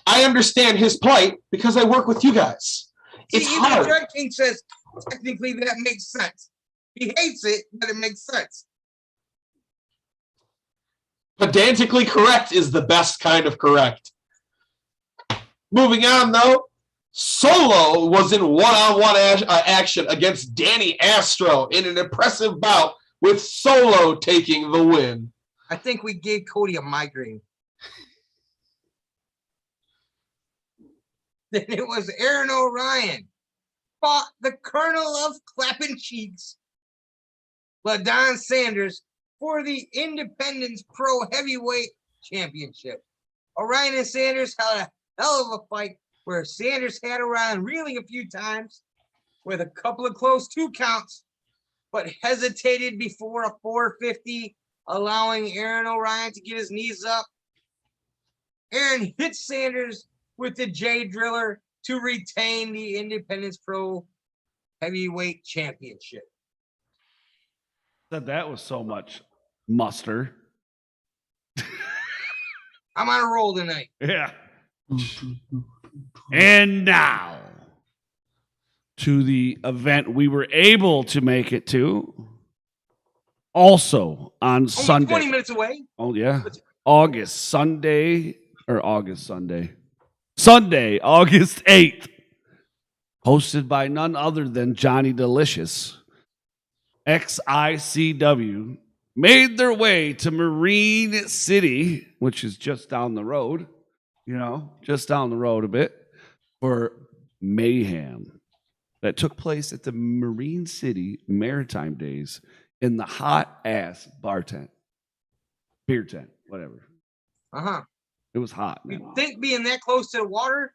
[SPEAKER 3] I understand his plight because I work with you guys. It's hard.
[SPEAKER 4] Dread King says technically that makes sense. He hates it, but it makes sense.
[SPEAKER 3] Pedantically correct is the best kind of correct. Moving on, though, Solo was in one-on-one action against Danny Astro in an impressive bout, with Solo taking the win.
[SPEAKER 4] I think we gave Cody a migraine. Then it was Aaron O'Ryan fought the Colonel of Clapping Cheeks, LaDon Sanders, for the Independence Pro Heavyweight Championship. O'Ryan and Sanders had a hell of a fight where Sanders had O'Ryan reeling a few times with a couple of close 2 counts, but hesitated before a 450, allowing Aaron O'Ryan to get his knees up. Aaron hit Sanders with the J Driller to retain the Independence Pro Heavyweight Championship.
[SPEAKER 2] Said that was so much muster.
[SPEAKER 4] I'm on a roll tonight.
[SPEAKER 2] Yeah. And now to the event we were able to make it to. Also on
[SPEAKER 4] Only
[SPEAKER 2] Sunday.
[SPEAKER 4] 20 minutes away.
[SPEAKER 2] Oh, yeah. Sunday, August 8th. Hosted by none other than Johnny Delicious. XICW made their way to Marine City, which is just down the road, just down the road a bit, for Mayhem that took place at the Marine City Maritime Days in the hot-ass beer tent, whatever.
[SPEAKER 4] Uh-huh.
[SPEAKER 2] It was hot.
[SPEAKER 4] You
[SPEAKER 2] Man.
[SPEAKER 4] think being that close to the water,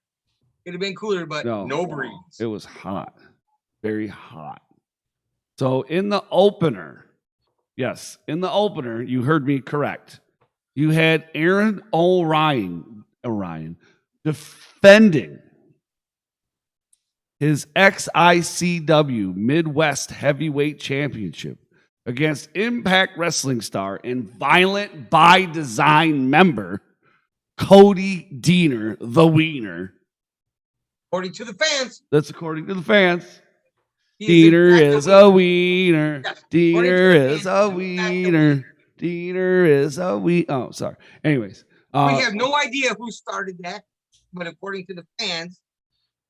[SPEAKER 4] it'd have been cooler, but no breeze.
[SPEAKER 2] It was hot. Very hot. So in the opener, you heard me correct. You had Aaron O'Ryan defending his XICW Midwest Heavyweight Championship against Impact Wrestling star and Violent by Design member Cody Deaner, the Wiener.
[SPEAKER 4] According to the fans.
[SPEAKER 2] That's according to the fans.
[SPEAKER 4] Deaner
[SPEAKER 2] is a wiener.
[SPEAKER 4] Yes.
[SPEAKER 2] Deaner is a wiener. Deaner is a Oh, sorry. Anyways.
[SPEAKER 4] We have no idea who started that, but according to the fans,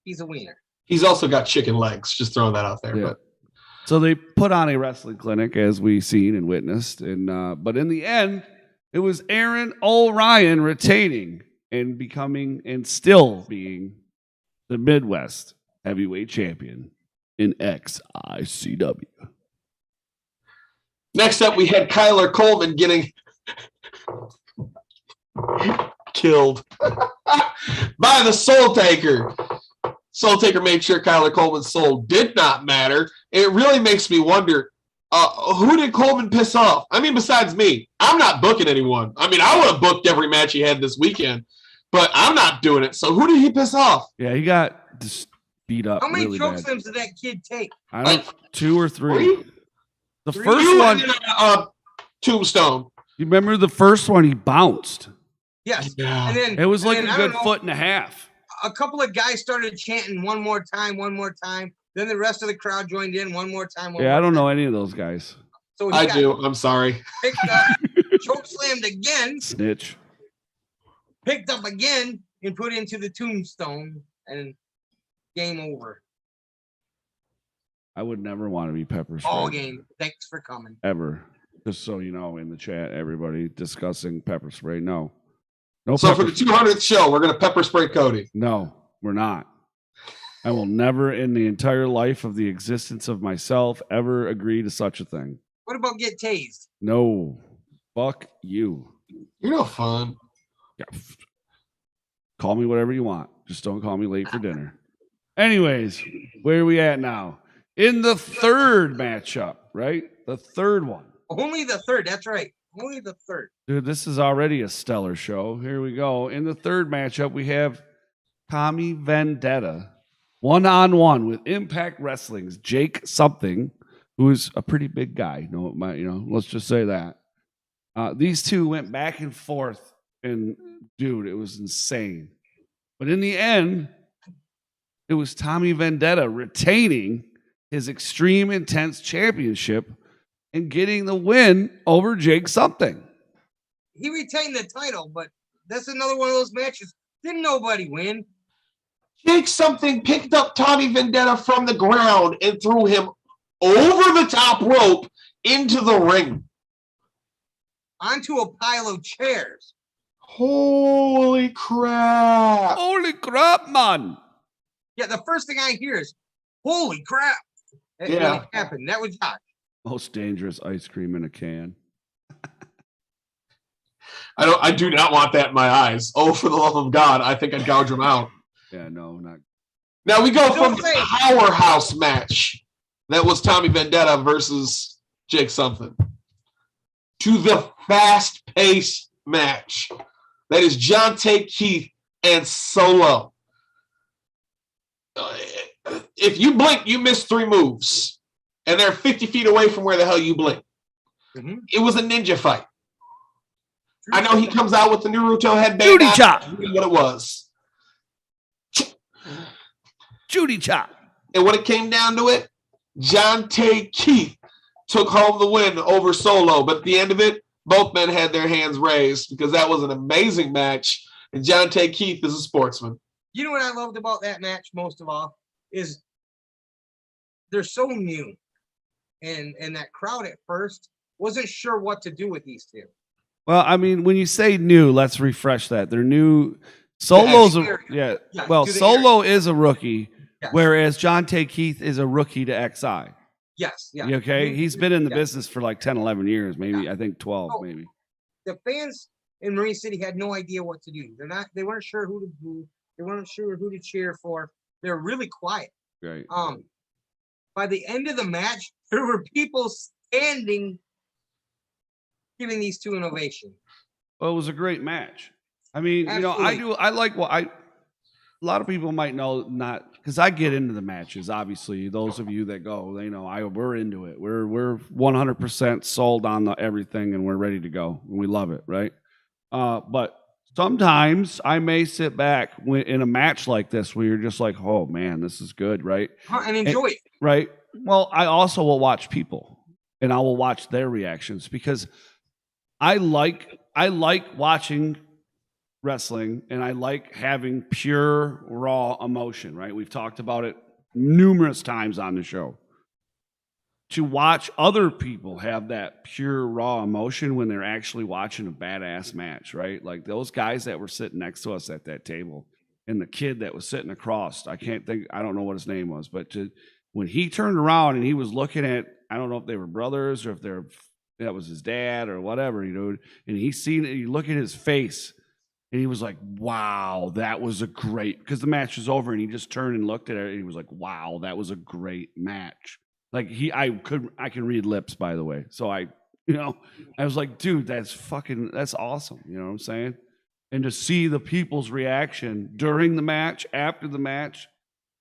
[SPEAKER 4] he's a wiener.
[SPEAKER 3] He's also got chicken legs. Just throwing that out there.
[SPEAKER 2] Yeah.
[SPEAKER 3] But
[SPEAKER 2] So they put on a wrestling clinic, as we seen and witnessed, and but in the end, it was Aaron O'Ryan retaining and becoming and still being the Midwest Heavyweight Champion in XICW.
[SPEAKER 3] next up, we had Kyler Coleman getting killed by the Soul Taker. Soul Taker made sure Kyler Coleman's soul did not matter. It really makes me wonder, who did Coleman piss off? I mean, besides me, I'm not booking anyone. I mean, I would have booked every match he had this weekend, but I'm not doing it. So who did he piss off?
[SPEAKER 2] Yeah, he got just beat up.
[SPEAKER 4] How many
[SPEAKER 2] really
[SPEAKER 4] choke
[SPEAKER 2] bad.
[SPEAKER 4] slams did that kid take?
[SPEAKER 2] I don't. 2 or 3.
[SPEAKER 3] Three?
[SPEAKER 2] The
[SPEAKER 4] Three?
[SPEAKER 2] first
[SPEAKER 3] You
[SPEAKER 2] one.
[SPEAKER 3] and, Tombstone.
[SPEAKER 2] You remember the first one? He bounced.
[SPEAKER 4] Yes.
[SPEAKER 3] Yeah.
[SPEAKER 4] And then
[SPEAKER 2] It was like
[SPEAKER 4] and
[SPEAKER 2] a
[SPEAKER 4] then, I
[SPEAKER 2] good
[SPEAKER 4] don't know,
[SPEAKER 2] foot and a half.
[SPEAKER 4] a couple of guys started chanting one more time. Then the rest of the crowd joined in one more time.
[SPEAKER 2] Yeah, I don't know any of those guys.
[SPEAKER 4] So he
[SPEAKER 3] I
[SPEAKER 4] got
[SPEAKER 3] do. I'm sorry.
[SPEAKER 4] picked up, choke slammed again,
[SPEAKER 2] Snitch.
[SPEAKER 4] picked up again, and put into the tombstone, and game over.
[SPEAKER 2] I would never want to be pepper sprayed.
[SPEAKER 4] All game. Thanks for coming.
[SPEAKER 2] Ever. Just so you know, in the chat, everybody discussing pepper spray. No.
[SPEAKER 3] So for
[SPEAKER 2] pepper
[SPEAKER 3] the 200th show, we're going to pepper spray Cody.
[SPEAKER 2] No, we're not. I will never in the entire life of the existence of myself ever agree to such a thing.
[SPEAKER 4] What about get tased?
[SPEAKER 2] No. Fuck you.
[SPEAKER 3] You're no fun.
[SPEAKER 2] Yeah. Call me whatever you want. Just don't call me late for dinner. Anyways, where are we at now? In the third matchup, right? The third one.
[SPEAKER 4] Only the third. That's right. Only the third.
[SPEAKER 2] Dude, this is already a stellar show. Here we go. In the third matchup, we have Tommy Vendetta one-on-one with Impact Wrestling's Jake something, who's a pretty big guy. Let's just say that. These two went back and forth, and dude, it was insane. But in the end, it was Tommy Vendetta retaining his Extreme Intense Championship and getting the win over Jake something.
[SPEAKER 4] he retained the title, but that's another one of those matches. Didn't nobody win?
[SPEAKER 3] Jake something picked up Tommy Vendetta from the ground and threw him over the top rope into the ring.
[SPEAKER 4] Onto a pile of chairs.
[SPEAKER 3] Holy crap.
[SPEAKER 2] Holy crap, man.
[SPEAKER 4] Yeah, the first thing I hear is, holy crap. When it happened. That was Josh.
[SPEAKER 2] Most dangerous ice cream in a can.
[SPEAKER 3] I do not want that in my eyes. Oh, for the love of God, I think I'd gouge them out.
[SPEAKER 2] Yeah, no, not.
[SPEAKER 3] Now we go from the powerhouse match that was Tommy Vendetta versus Jake something to the fast-paced match that is Jonte Keith and Solo. If you blink, you miss 3 moves, and they're 50 feet away from where the hell you blink.
[SPEAKER 4] Mm-hmm.
[SPEAKER 3] It was a ninja fight. I know he comes out with the Naruto headband.
[SPEAKER 2] Judy chop.
[SPEAKER 3] What it was.
[SPEAKER 2] Judy chop.
[SPEAKER 3] And when it came down to it, Jonte Keith took home the win over Solo. But at the end of it, both men had their hands raised because that was an amazing match. And Jonte Keith is a sportsman.
[SPEAKER 4] You know what I loved about that match most of all is they're so new. And that crowd at first wasn't sure what to do with these two.
[SPEAKER 2] Well, I mean, when you say new, let's refresh that. They're new. Solo's Solo is a rookie, whereas Jonte Keith is a rookie to XI.
[SPEAKER 4] Yes, yeah.
[SPEAKER 2] You okay? He's been in the business for like 10, 11 years, maybe. I think 12, maybe.
[SPEAKER 4] The fans in Marine City had no idea what to do. They weren't sure who to boo. They weren't sure who to cheer for. They're really quiet.
[SPEAKER 2] Right.
[SPEAKER 4] By the end of the match, there were people standing giving these two an ovation.
[SPEAKER 2] Well, it was a great match. I mean,
[SPEAKER 4] Absolutely.
[SPEAKER 2] a lot of people might know not because I get into the matches. Obviously, those of you that go, they know we're into it. We're 100% sold on everything, and we're ready to go. And we love it, right? But sometimes I may sit back in a match like this where you're just like, oh man, this is good, right?
[SPEAKER 4] And enjoy it,
[SPEAKER 2] right? Well, I also will watch people, and I will watch their reactions because I like watching wrestling, and I like having pure, raw emotion, right? We've talked about it numerous times on the show. To watch other people have that pure, raw emotion when they're actually watching a badass match, right? Like those guys that were sitting next to us at that table, and the kid that was sitting across, I don't know what his name was, but when he turned around and he was looking at, I don't know if they were brothers or if that was his dad or whatever, and you look at his face, and he was like, wow, that was a great, because the match was over, and he just turned and looked at it, and he was like, wow, that was a great match. Like I can read lips, by the way. So I was like, dude, that's awesome. You know what I'm saying? And to see the people's reaction during the match, after the match,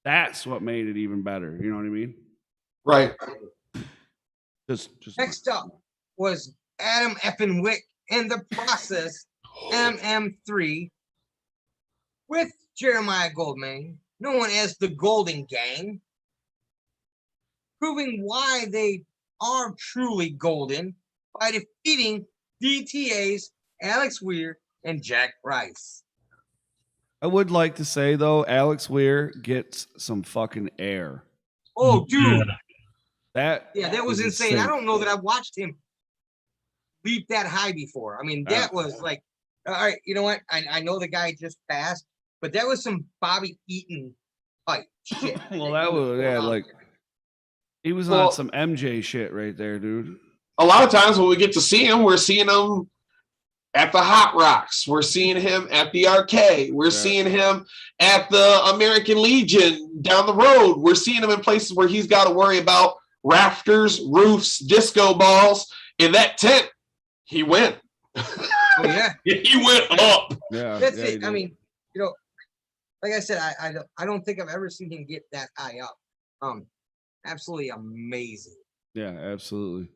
[SPEAKER 2] that's what made it even better. You know what I mean?
[SPEAKER 3] Right.
[SPEAKER 2] Just
[SPEAKER 4] Next up was Adam effing Wick and the Process MM3 with Jeremiah Goldman, known as the Golden Gang, proving why they are truly golden by defeating DTA's Alex Weir and Jack Rice.
[SPEAKER 2] I would like to say, though, Alex Weir gets some fucking air.
[SPEAKER 4] Oh, dude.
[SPEAKER 2] That
[SPEAKER 4] was insane. I don't know that I've watched him leap that high before. I mean, that was like, all right, you know what? I know the guy just passed, but that was some Bobby Eaton type shit.
[SPEAKER 2] Well, that was, he was on some MJ shit right there, dude.
[SPEAKER 3] A lot of times when we get to see him, we're seeing him at the Hot Rocks. We're seeing him at the Arcade. We're seeing him at the American Legion down the road. We're seeing him in places where he's got to worry about rafters, roofs, disco balls. In that tent, he went.
[SPEAKER 4] Oh, yeah.
[SPEAKER 3] He went up.
[SPEAKER 2] Yeah,
[SPEAKER 4] that's it. I mean, like I said, I don't think I've ever seen him get that high up. Absolutely amazing.
[SPEAKER 2] Yeah, absolutely.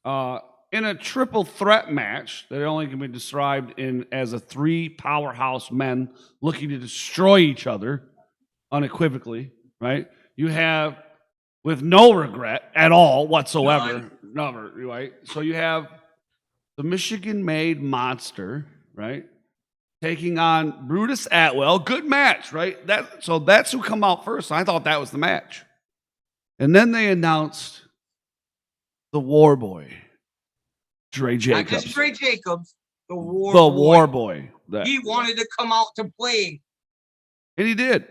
[SPEAKER 2] In a triple threat match that only can be described as a 3 powerhouse men looking to destroy each other unequivocally, right? You have, with no regret at all whatsoever, never, right? So you have the Michigan-made monster, right? Taking on Brutus Atwell. Good match, right? So that's who come out first. I thought that was the match. And then they announced the War Boy, Dre Jacobs.
[SPEAKER 4] Not just Dre Jacobs, the War
[SPEAKER 2] The
[SPEAKER 4] Boy.
[SPEAKER 2] War Boy.
[SPEAKER 4] He wanted to come out to play.
[SPEAKER 2] And he did.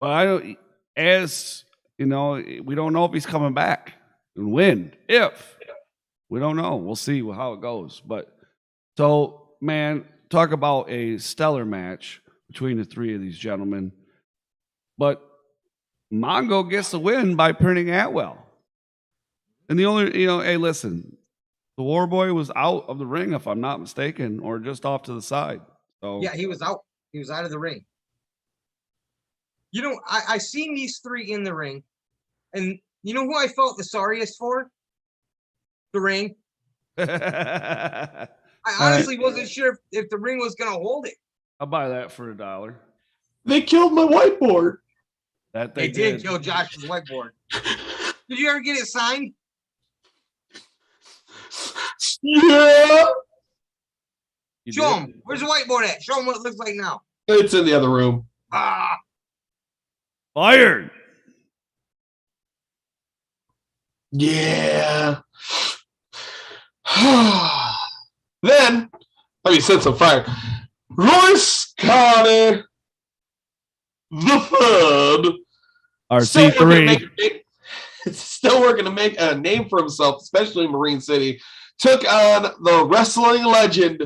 [SPEAKER 2] But I don't, as you know, we don't know if he's coming back and when. If we don't know, we'll see how it goes. But so, man, talk about a stellar match between the three of these gentlemen. But Mongo gets the win by pinning Atwell. And the only, hey, listen, the War Boy was out of the ring, if I'm not mistaken, or just off to the side. So
[SPEAKER 4] Yeah, he was out. He was out of the ring. I seen these three in the ring, and you know who I felt the sorriest for? The ring. I honestly wasn't sure if the ring was going to hold it.
[SPEAKER 2] I'll buy that for $1.
[SPEAKER 3] They killed my whiteboard.
[SPEAKER 2] That
[SPEAKER 4] They did kill Josh's whiteboard. Did you ever get it signed?
[SPEAKER 3] Yeah.
[SPEAKER 4] Show him. Where's the whiteboard at? Show him what it looks like now.
[SPEAKER 3] It's in the other room.
[SPEAKER 2] Fired.
[SPEAKER 3] Yeah. Then, let me set some fire. Royce Conner the third.
[SPEAKER 2] RC3.
[SPEAKER 3] Still working to make a name for himself, especially in Marine City. Took on the wrestling legend,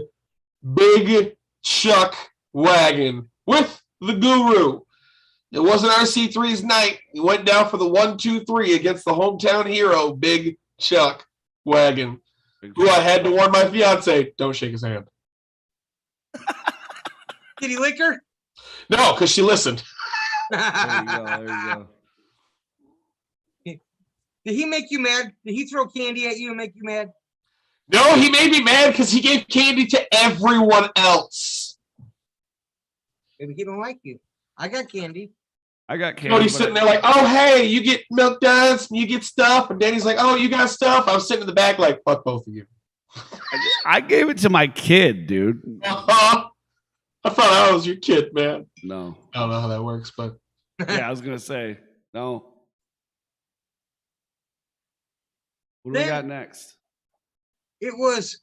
[SPEAKER 3] Big Chuck Wagon, with the Guru. It wasn't RC3's night. He went down for the 1-2-3 against the hometown hero, Big Chuck Wagon, who I had to warn my fiance, don't shake his hand.
[SPEAKER 4] Did he lick her?
[SPEAKER 3] No, because she listened.
[SPEAKER 2] There you go.
[SPEAKER 4] Did he make you mad? Did he throw candy at you and make you mad?
[SPEAKER 3] No, he made me mad because he gave candy to everyone else.
[SPEAKER 4] Maybe he don't like you. I got candy.
[SPEAKER 2] I got candy.
[SPEAKER 3] No, he's sitting there like, oh, hey, you get milk duds and you get stuff. And Danny's like, oh, you got stuff. I was sitting in the back like, fuck both of you.
[SPEAKER 2] I gave it to my kid, dude.
[SPEAKER 3] I thought I was your kid, man.
[SPEAKER 2] No.
[SPEAKER 3] I don't know how that works, but.
[SPEAKER 2] Yeah, I was going to say, no. What do we got next?
[SPEAKER 4] It was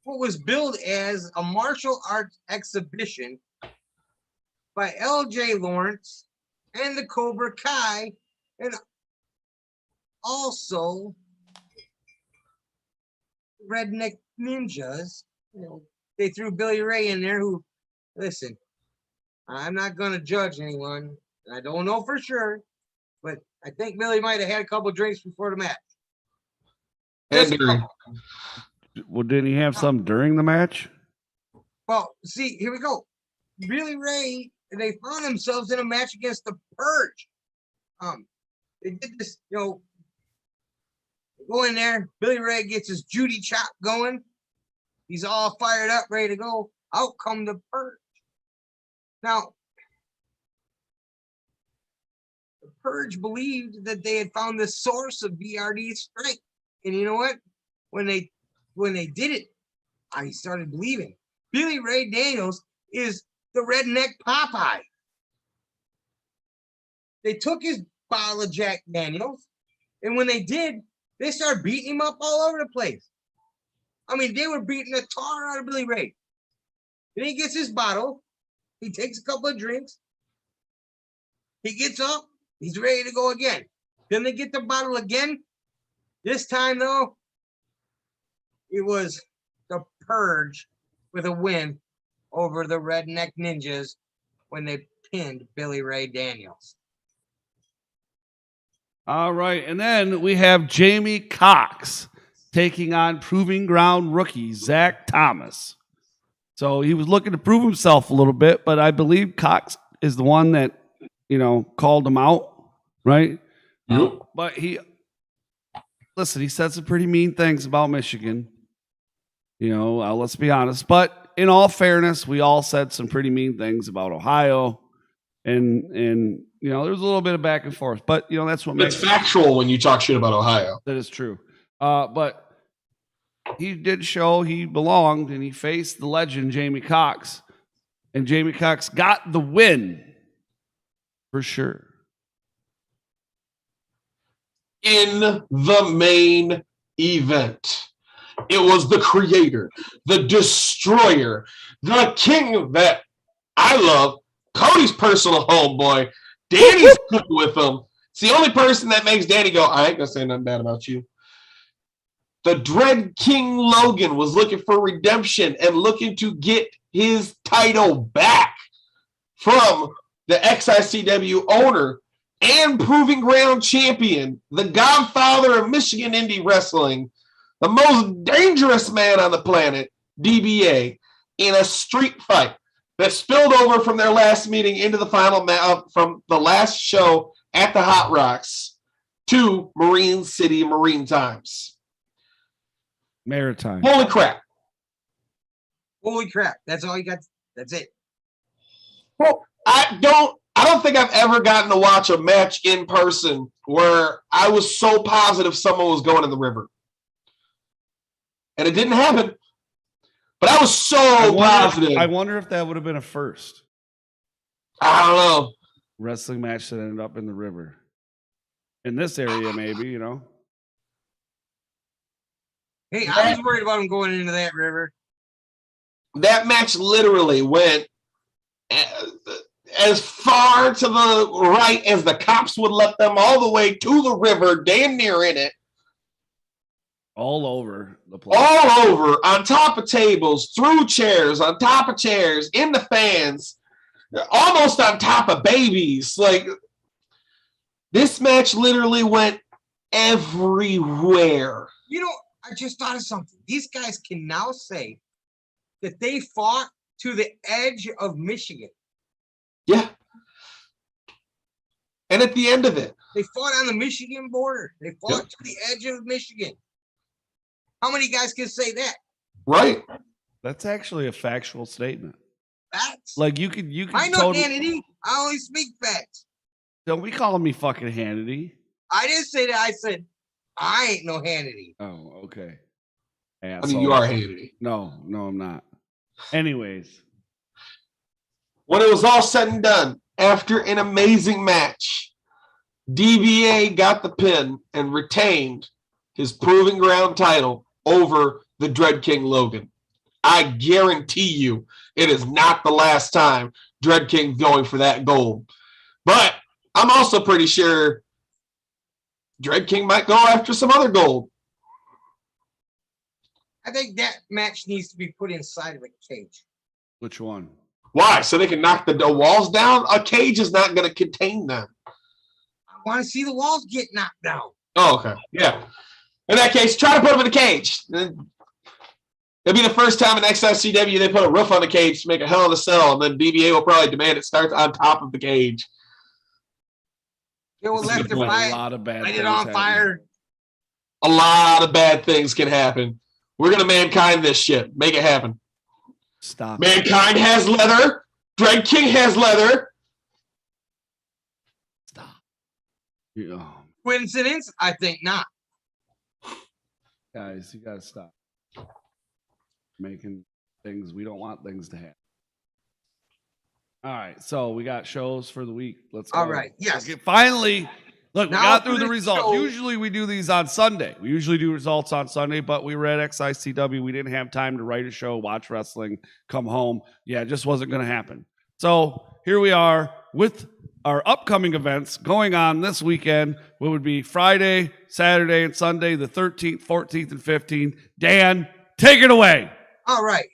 [SPEAKER 4] what was billed as a martial arts exhibition by L.J. Lawrence and the Cobra Kai, and also Redneck Ninjas. They threw Billy Ray in there, who, listen, I'm not going to judge anyone. I don't know for sure, but I think Billy might have had a couple drinks before the match.
[SPEAKER 2] Well, didn't he have some during the match?
[SPEAKER 4] Well, see, here we go. Billy Ray, they found themselves in a match against the Purge. They did this, go in there. Billy Ray gets his Judy chop going. He's all fired up, ready to go. Out come the Purge. Now, the Purge believed that they had found the source of BRD's strength. And you know what? When they did it, I started believing. Billy Ray Daniels is the redneck Popeye. They took his bottle of Jack Daniels, and when they did, they started beating him up all over the place. I mean, they were beating the tar out of Billy Ray. Then he gets his bottle. He takes a couple of drinks. He gets up. He's ready to go again. Then they get the bottle again. This time, though, it was the Purge with a win over the Redneck Ninjas when they pinned Billy Ray Daniels.
[SPEAKER 2] All right. And then we have Jamie Cox taking on Proving Ground rookie Zach Thomas. So he was looking to prove himself a little bit, but I believe Cox is the one that, called him out, right?
[SPEAKER 3] Yep.
[SPEAKER 2] But he said some pretty mean things about Michigan. Let's be honest. But in all fairness, we all said some pretty mean things about Ohio. And there was a little bit of back and forth. But, that's what makes
[SPEAKER 3] it's factual when you talk shit about Ohio.
[SPEAKER 2] That is true. But he did show he belonged, and he faced the legend Jamie Cox, and Jamie Cox got the win for sure.
[SPEAKER 3] In the main event, it was the creator, the destroyer, the king that I love, Cody's personal homeboy. Danny's good with him. It's the only person that makes Danny go, I ain't gonna say nothing bad about you. The Dread King Logan was looking for redemption and looking to get his title back from the XICW owner and Proving Ground champion, the godfather of Michigan indie wrestling, the most dangerous man on the planet, DBA, in a street fight that spilled over from their last meeting into the final from the last show at the Hot Rocks to Marine City Marine Times.
[SPEAKER 2] Maritime.
[SPEAKER 3] Holy crap.
[SPEAKER 4] Holy crap. That's all you got. That's it.
[SPEAKER 3] Well, I don't think I've ever gotten to watch a match in person where I was so positive someone was going in the river. And it didn't happen. But I was so positive.
[SPEAKER 2] I wonder if that would have been a first.
[SPEAKER 3] I don't know.
[SPEAKER 2] Wrestling match that ended up in the river. In this area, maybe, you know.
[SPEAKER 4] Hey, I was worried about him going into that river.
[SPEAKER 3] That match literally went as far to the right as the cops would let them, all the way to the river, damn near in it.
[SPEAKER 2] All over the place.
[SPEAKER 3] All over, on top of tables, through chairs, on top of chairs, in the fans, almost on top of babies. Like, this match literally went everywhere.
[SPEAKER 4] You know, I just thought of something. These guys can now say that they fought to the edge of Michigan.
[SPEAKER 3] Yeah. And at the end of it,
[SPEAKER 4] they fought on the Michigan border. They fought to the edge of Michigan. How many guys can say that?
[SPEAKER 3] Right.
[SPEAKER 2] That's actually a factual statement.
[SPEAKER 4] Facts.
[SPEAKER 2] Like you could
[SPEAKER 4] I know Hannity. I only speak facts.
[SPEAKER 2] Don't be calling me fucking Hannity.
[SPEAKER 4] I didn't say that. I said I ain't no Hannity.
[SPEAKER 2] Oh, okay.
[SPEAKER 3] I mean, you are Hannity.
[SPEAKER 2] No, I'm not. Anyways.
[SPEAKER 3] When it was all said and done, after an amazing match, DBA got the pin and retained his Proving Ground title over the Dread King Logan. I guarantee you it is not the last time Dread King's going for that gold. But I'm also pretty sure Dread King might go after some other gold.
[SPEAKER 4] I think that match needs to be put inside of a cage.
[SPEAKER 2] Which one?
[SPEAKER 3] Why? So they can knock the walls down? A cage is not going to contain them.
[SPEAKER 4] I want to see the walls get knocked down.
[SPEAKER 3] Oh, okay. Yeah. In that case, try to put them in a cage. It'll be the first time in XICW they put a roof on the cage to make a hell of a sell, and then DBA will probably demand it starts on top of the cage.
[SPEAKER 4] It will left to
[SPEAKER 2] fight. A lot of bad
[SPEAKER 4] light
[SPEAKER 2] things
[SPEAKER 4] it on fire.
[SPEAKER 3] A lot of bad things can happen. We're going to Mankind this shit. Make it happen.
[SPEAKER 2] Stop.
[SPEAKER 3] Mankind has leather. Dread King has leather.
[SPEAKER 2] Stop. Yeah.
[SPEAKER 4] Coincidence? I think not.
[SPEAKER 2] Guys, you gotta stop making things. We don't want things to happen. All right, so we got shows for the week. Let's go.
[SPEAKER 4] All right, yes.
[SPEAKER 2] Okay, finally, look,
[SPEAKER 4] Now
[SPEAKER 2] we got through
[SPEAKER 4] for
[SPEAKER 2] the
[SPEAKER 4] the
[SPEAKER 2] results.
[SPEAKER 4] show.
[SPEAKER 2] Usually we do these on Sunday. We usually do results on Sunday, but we were at XICW. We didn't have time to write a show, watch wrestling, come home. Yeah, it just wasn't going to happen. So here we are with our upcoming events going on this weekend. What would be Friday, Saturday, and Sunday, the 13th, 14th, and 15th. Dan, take it away.
[SPEAKER 4] All right.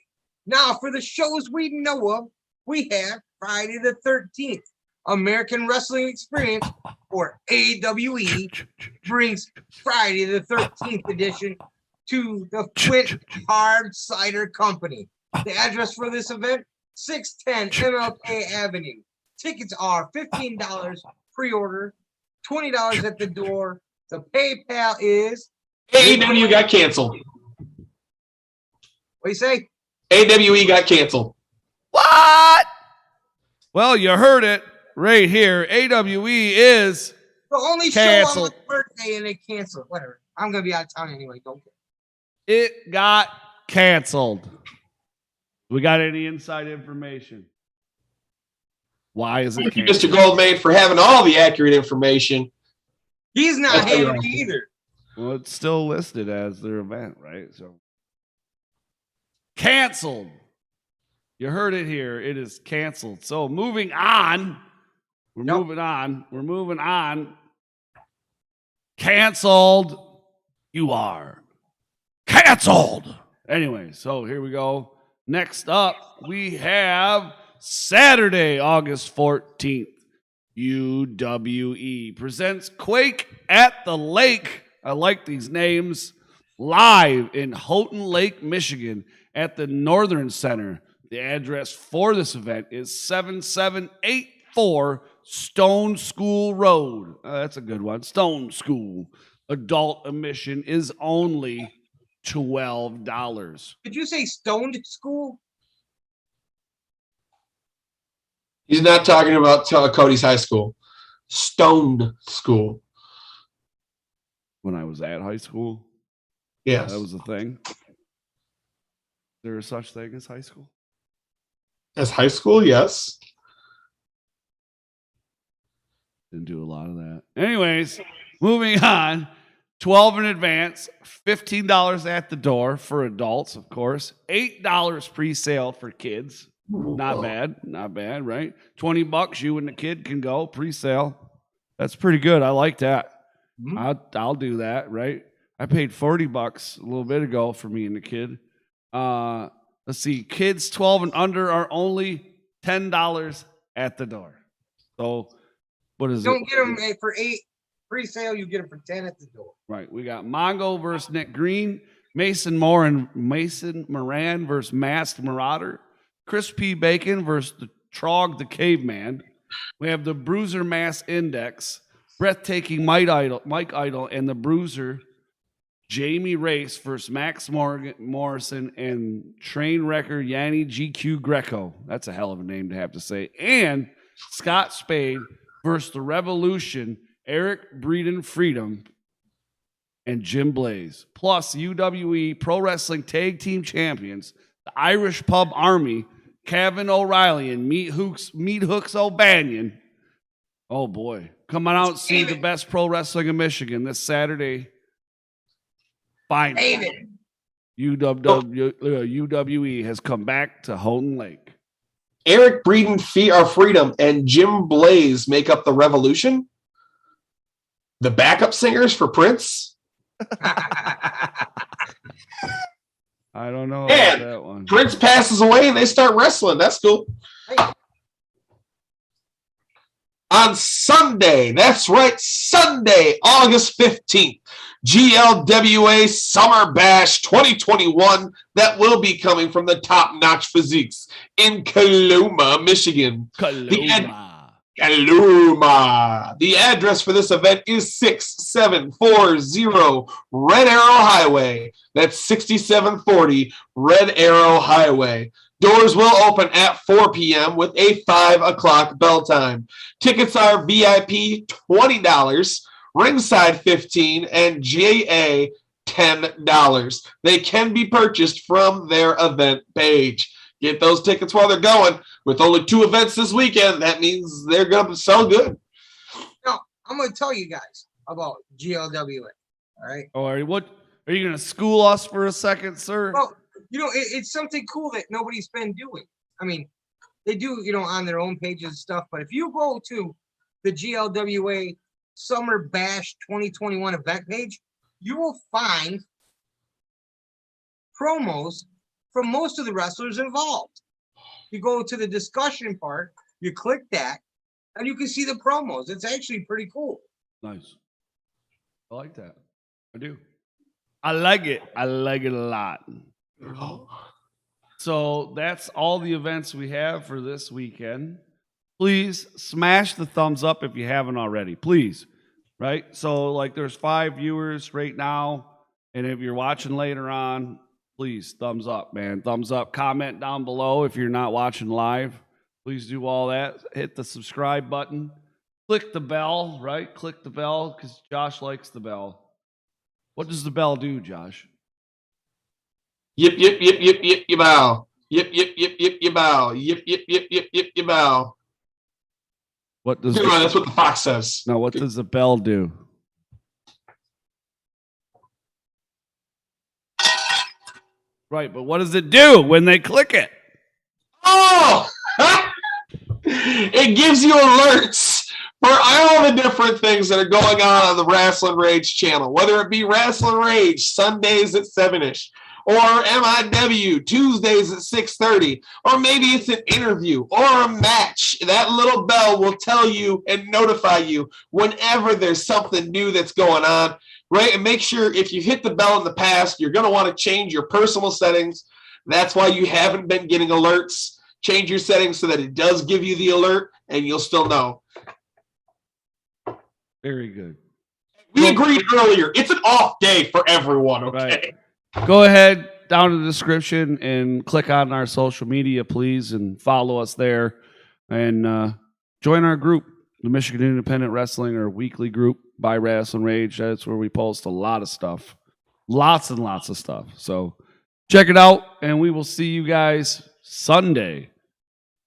[SPEAKER 4] Now, for the shows we know of, we have Friday the 13th, American Wrestling Experience, or AWE, brings Friday the 13th edition to the Flint Hard Cider Company. The address for this event, 610 MLK Avenue. Tickets are $15 pre-order, $20 at the door. The PayPal is...
[SPEAKER 3] AEW got canceled.
[SPEAKER 4] What do you say?
[SPEAKER 3] AWE got canceled.
[SPEAKER 2] What? Well, you heard it right here. AWE is
[SPEAKER 4] The only
[SPEAKER 2] canceled.
[SPEAKER 4] show on my birthday and they canceled. Whatever. I'm going to be out of town anyway. Don't care.
[SPEAKER 2] It got canceled. We got any inside information? Why is it
[SPEAKER 3] Thank you,
[SPEAKER 2] canceled?
[SPEAKER 3] Mr. Goldmain, for having all the accurate information.
[SPEAKER 4] He's not
[SPEAKER 3] That's
[SPEAKER 4] happy
[SPEAKER 3] right.
[SPEAKER 4] either.
[SPEAKER 2] Well, it's still listed as their event, right? So canceled. You heard it here. It is canceled. So moving on. We're moving on. Canceled. You are canceled. Anyway, so here we go. Next up, we have Saturday, August 14th. UWE presents Quake at the Lake. I like these names. Live in Houghton Lake, Michigan at the Northern Center. The address for this event is 7784 Stone School Road. That's a good one. Stone School. Adult admission is only $12.
[SPEAKER 4] Did you say stoned school?
[SPEAKER 3] He's not talking about Cody's high school. Stoned school.
[SPEAKER 2] When I was at high school,
[SPEAKER 3] Yes.
[SPEAKER 2] that was a thing. Is there such thing as high school?
[SPEAKER 3] As high school, yes.
[SPEAKER 2] Didn't do a lot of that. Anyways, moving on. 12 in advance, $15 at the door for adults, of course. $8 pre-sale for kids. Not bad, right? $20, you and the kid can go pre-sale. That's pretty good. I like that. I'll do that, right? I paid $40 a little bit ago for me and the kid. Let's see, kids 12 and under are only $10 at the door. So what is
[SPEAKER 4] Don't
[SPEAKER 2] it?
[SPEAKER 4] get them for $8 pre-sale. You get them for $10 at the door.
[SPEAKER 2] Right. We got Mongo versus Nick Green, Mason Moran versus Masked Marauder, Chris P. Bacon versus the Trog the Caveman. We have the Bruiser Mass Index, Breathtaking Mike Idol, and the Bruiser Jamie Race versus Max Morrison and Train Wrecker Yanni GQ Greco. That's a hell of a name to have to say. And Scott Spade versus the Revolution, Eric Breeden Freedom, and Jim Blaze. Plus UWE Pro Wrestling Tag Team Champions, the Irish Pub Army, Kevin O'Reilly and Meat Hooks O'Banion. Oh boy. Come on out and see the best pro wrestling in Michigan this Saturday. Finally. UWE has come back to Houghton Lake.
[SPEAKER 3] Eric Breeden Freedom and Jim Blaze make up the Revolution. The backup singers for Prince.
[SPEAKER 2] I don't know about that one.
[SPEAKER 3] Prince passes away and they start wrestling. That's cool. On Sunday, that's right, Sunday, August 15th, GLWA Summer Bash 2021 that will be coming from the top-notch physiques in Coloma, Michigan. Kaluma. The address for this event is 6740 Red Arrow Highway. That's 6740 Red Arrow Highway. Doors will open at 4 p.m. with a 5 o'clock bell time. Tickets are VIP $20, ringside $15, and JA $10. They can be purchased from their event page. Get those tickets while they're going. With only 2 events this weekend, that means they're going to sell good.
[SPEAKER 4] Now, I'm going to tell you guys about GLWA. All right.
[SPEAKER 2] Oh, are you going to school us for a second, sir?
[SPEAKER 4] Well, it's something cool that nobody's been doing. I mean, they do, on their own pages and stuff. But if you go to the GLWA Summer Bash 2021 event page, you will find promos from most of the wrestlers involved. You go to the discussion part, you click that, and you can see the promos. It's actually pretty cool.
[SPEAKER 2] Nice. I like that. I do. I like it. I like it a lot. So that's all the events we have for this weekend. Please smash the thumbs up if you haven't already. Please. Right? So there's 5 viewers right now. And if you're watching later on, please thumbs up, man. Thumbs up. Comment down below if you're not watching live. Please do all that. Hit the subscribe button. Click the bell, right? Click the bell because Josh likes the bell. What does the bell do, Josh?
[SPEAKER 3] Yip, yip, yip, yip, yip, you bow. Yip, yip, yip, yip, you bow. Yip, yip, yip, yip, yip, you bow.
[SPEAKER 2] What does
[SPEAKER 3] That's what the fox says.
[SPEAKER 2] now? What does the bell do? Right, but what does it do when they click it?
[SPEAKER 3] Oh! It gives you alerts for all the different things that are going on the Rasslin Rage channel, whether it be Rasslin Rage Sundays at 7-ish, or MIW Tuesdays at 6:30, or maybe it's an interview or a match. That little bell will tell you and notify you whenever there's something new that's going on, right? And make sure if you hit the bell in the past, you're going to want to change your personal settings. That's why you haven't been getting alerts. Change your settings so that it does give you the alert, and you'll still know.
[SPEAKER 2] Very good.
[SPEAKER 3] We agreed earlier. It's an off day for everyone, okay?
[SPEAKER 2] Right. Go ahead down in the description and click on our social media, please, and follow us there. And join our group, the Michigan Independent Wrestling, or weekly group by Rasslin Rage. That's where we post a lot of stuff. Lots and lots of stuff. So check it out, and we will see you guys Sunday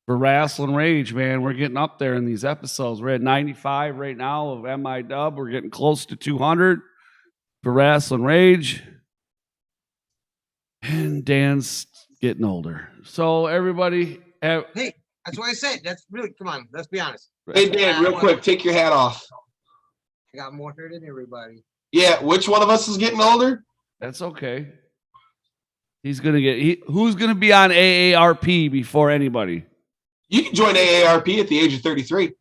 [SPEAKER 2] for Rasslin Rage, man. We're getting up there in these episodes. We're at 95 right now of MIW. We're getting close to 200 for Rasslin Rage. And Dan's getting older. So everybody...
[SPEAKER 4] Hey, that's what I said. That's really, come on, let's be honest.
[SPEAKER 3] Hey, Dan, real quick, take your hat off.
[SPEAKER 4] I got more hair than everybody.
[SPEAKER 3] Yeah, which one of us is getting older?
[SPEAKER 2] That's okay. He's going to get... who's going to be on AARP before anybody?
[SPEAKER 3] You can join AARP at the age of 33.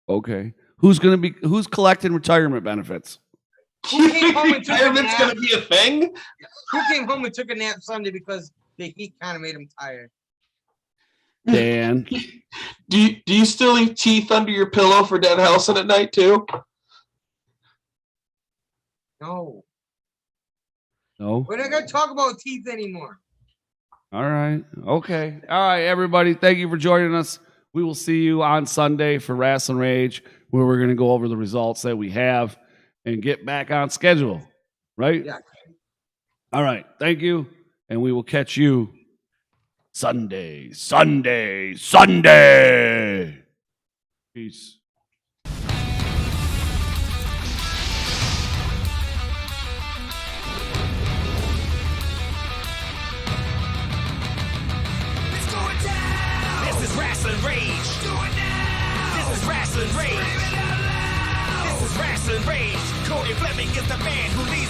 [SPEAKER 2] Okay. Who's collecting retirement benefits?
[SPEAKER 4] Who came home and took a
[SPEAKER 3] Retirement's
[SPEAKER 4] nap?
[SPEAKER 3] going to be a thing?
[SPEAKER 4] Who came home and took a nap Sunday because the heat kind of made him tired?
[SPEAKER 2] Dan.
[SPEAKER 3] Do you still leave teeth under your pillow for Den Helson at night, too?
[SPEAKER 4] No.
[SPEAKER 2] No?
[SPEAKER 4] We're not going to talk about teeth anymore.
[SPEAKER 2] All right. Okay. All right, everybody. Thank you for joining us. We will see you on Sunday for Rasslin Rage, where we're going to go over the results that we have and get back on schedule. Right?
[SPEAKER 4] Yeah.
[SPEAKER 2] All right. Thank you. And we will catch you Sunday. Sunday. Sunday. Peace.
[SPEAKER 7] This is Rasslin Rage. This is Rasslin Rage. This is Rasslin Rage. Corey Fleming is the man who leads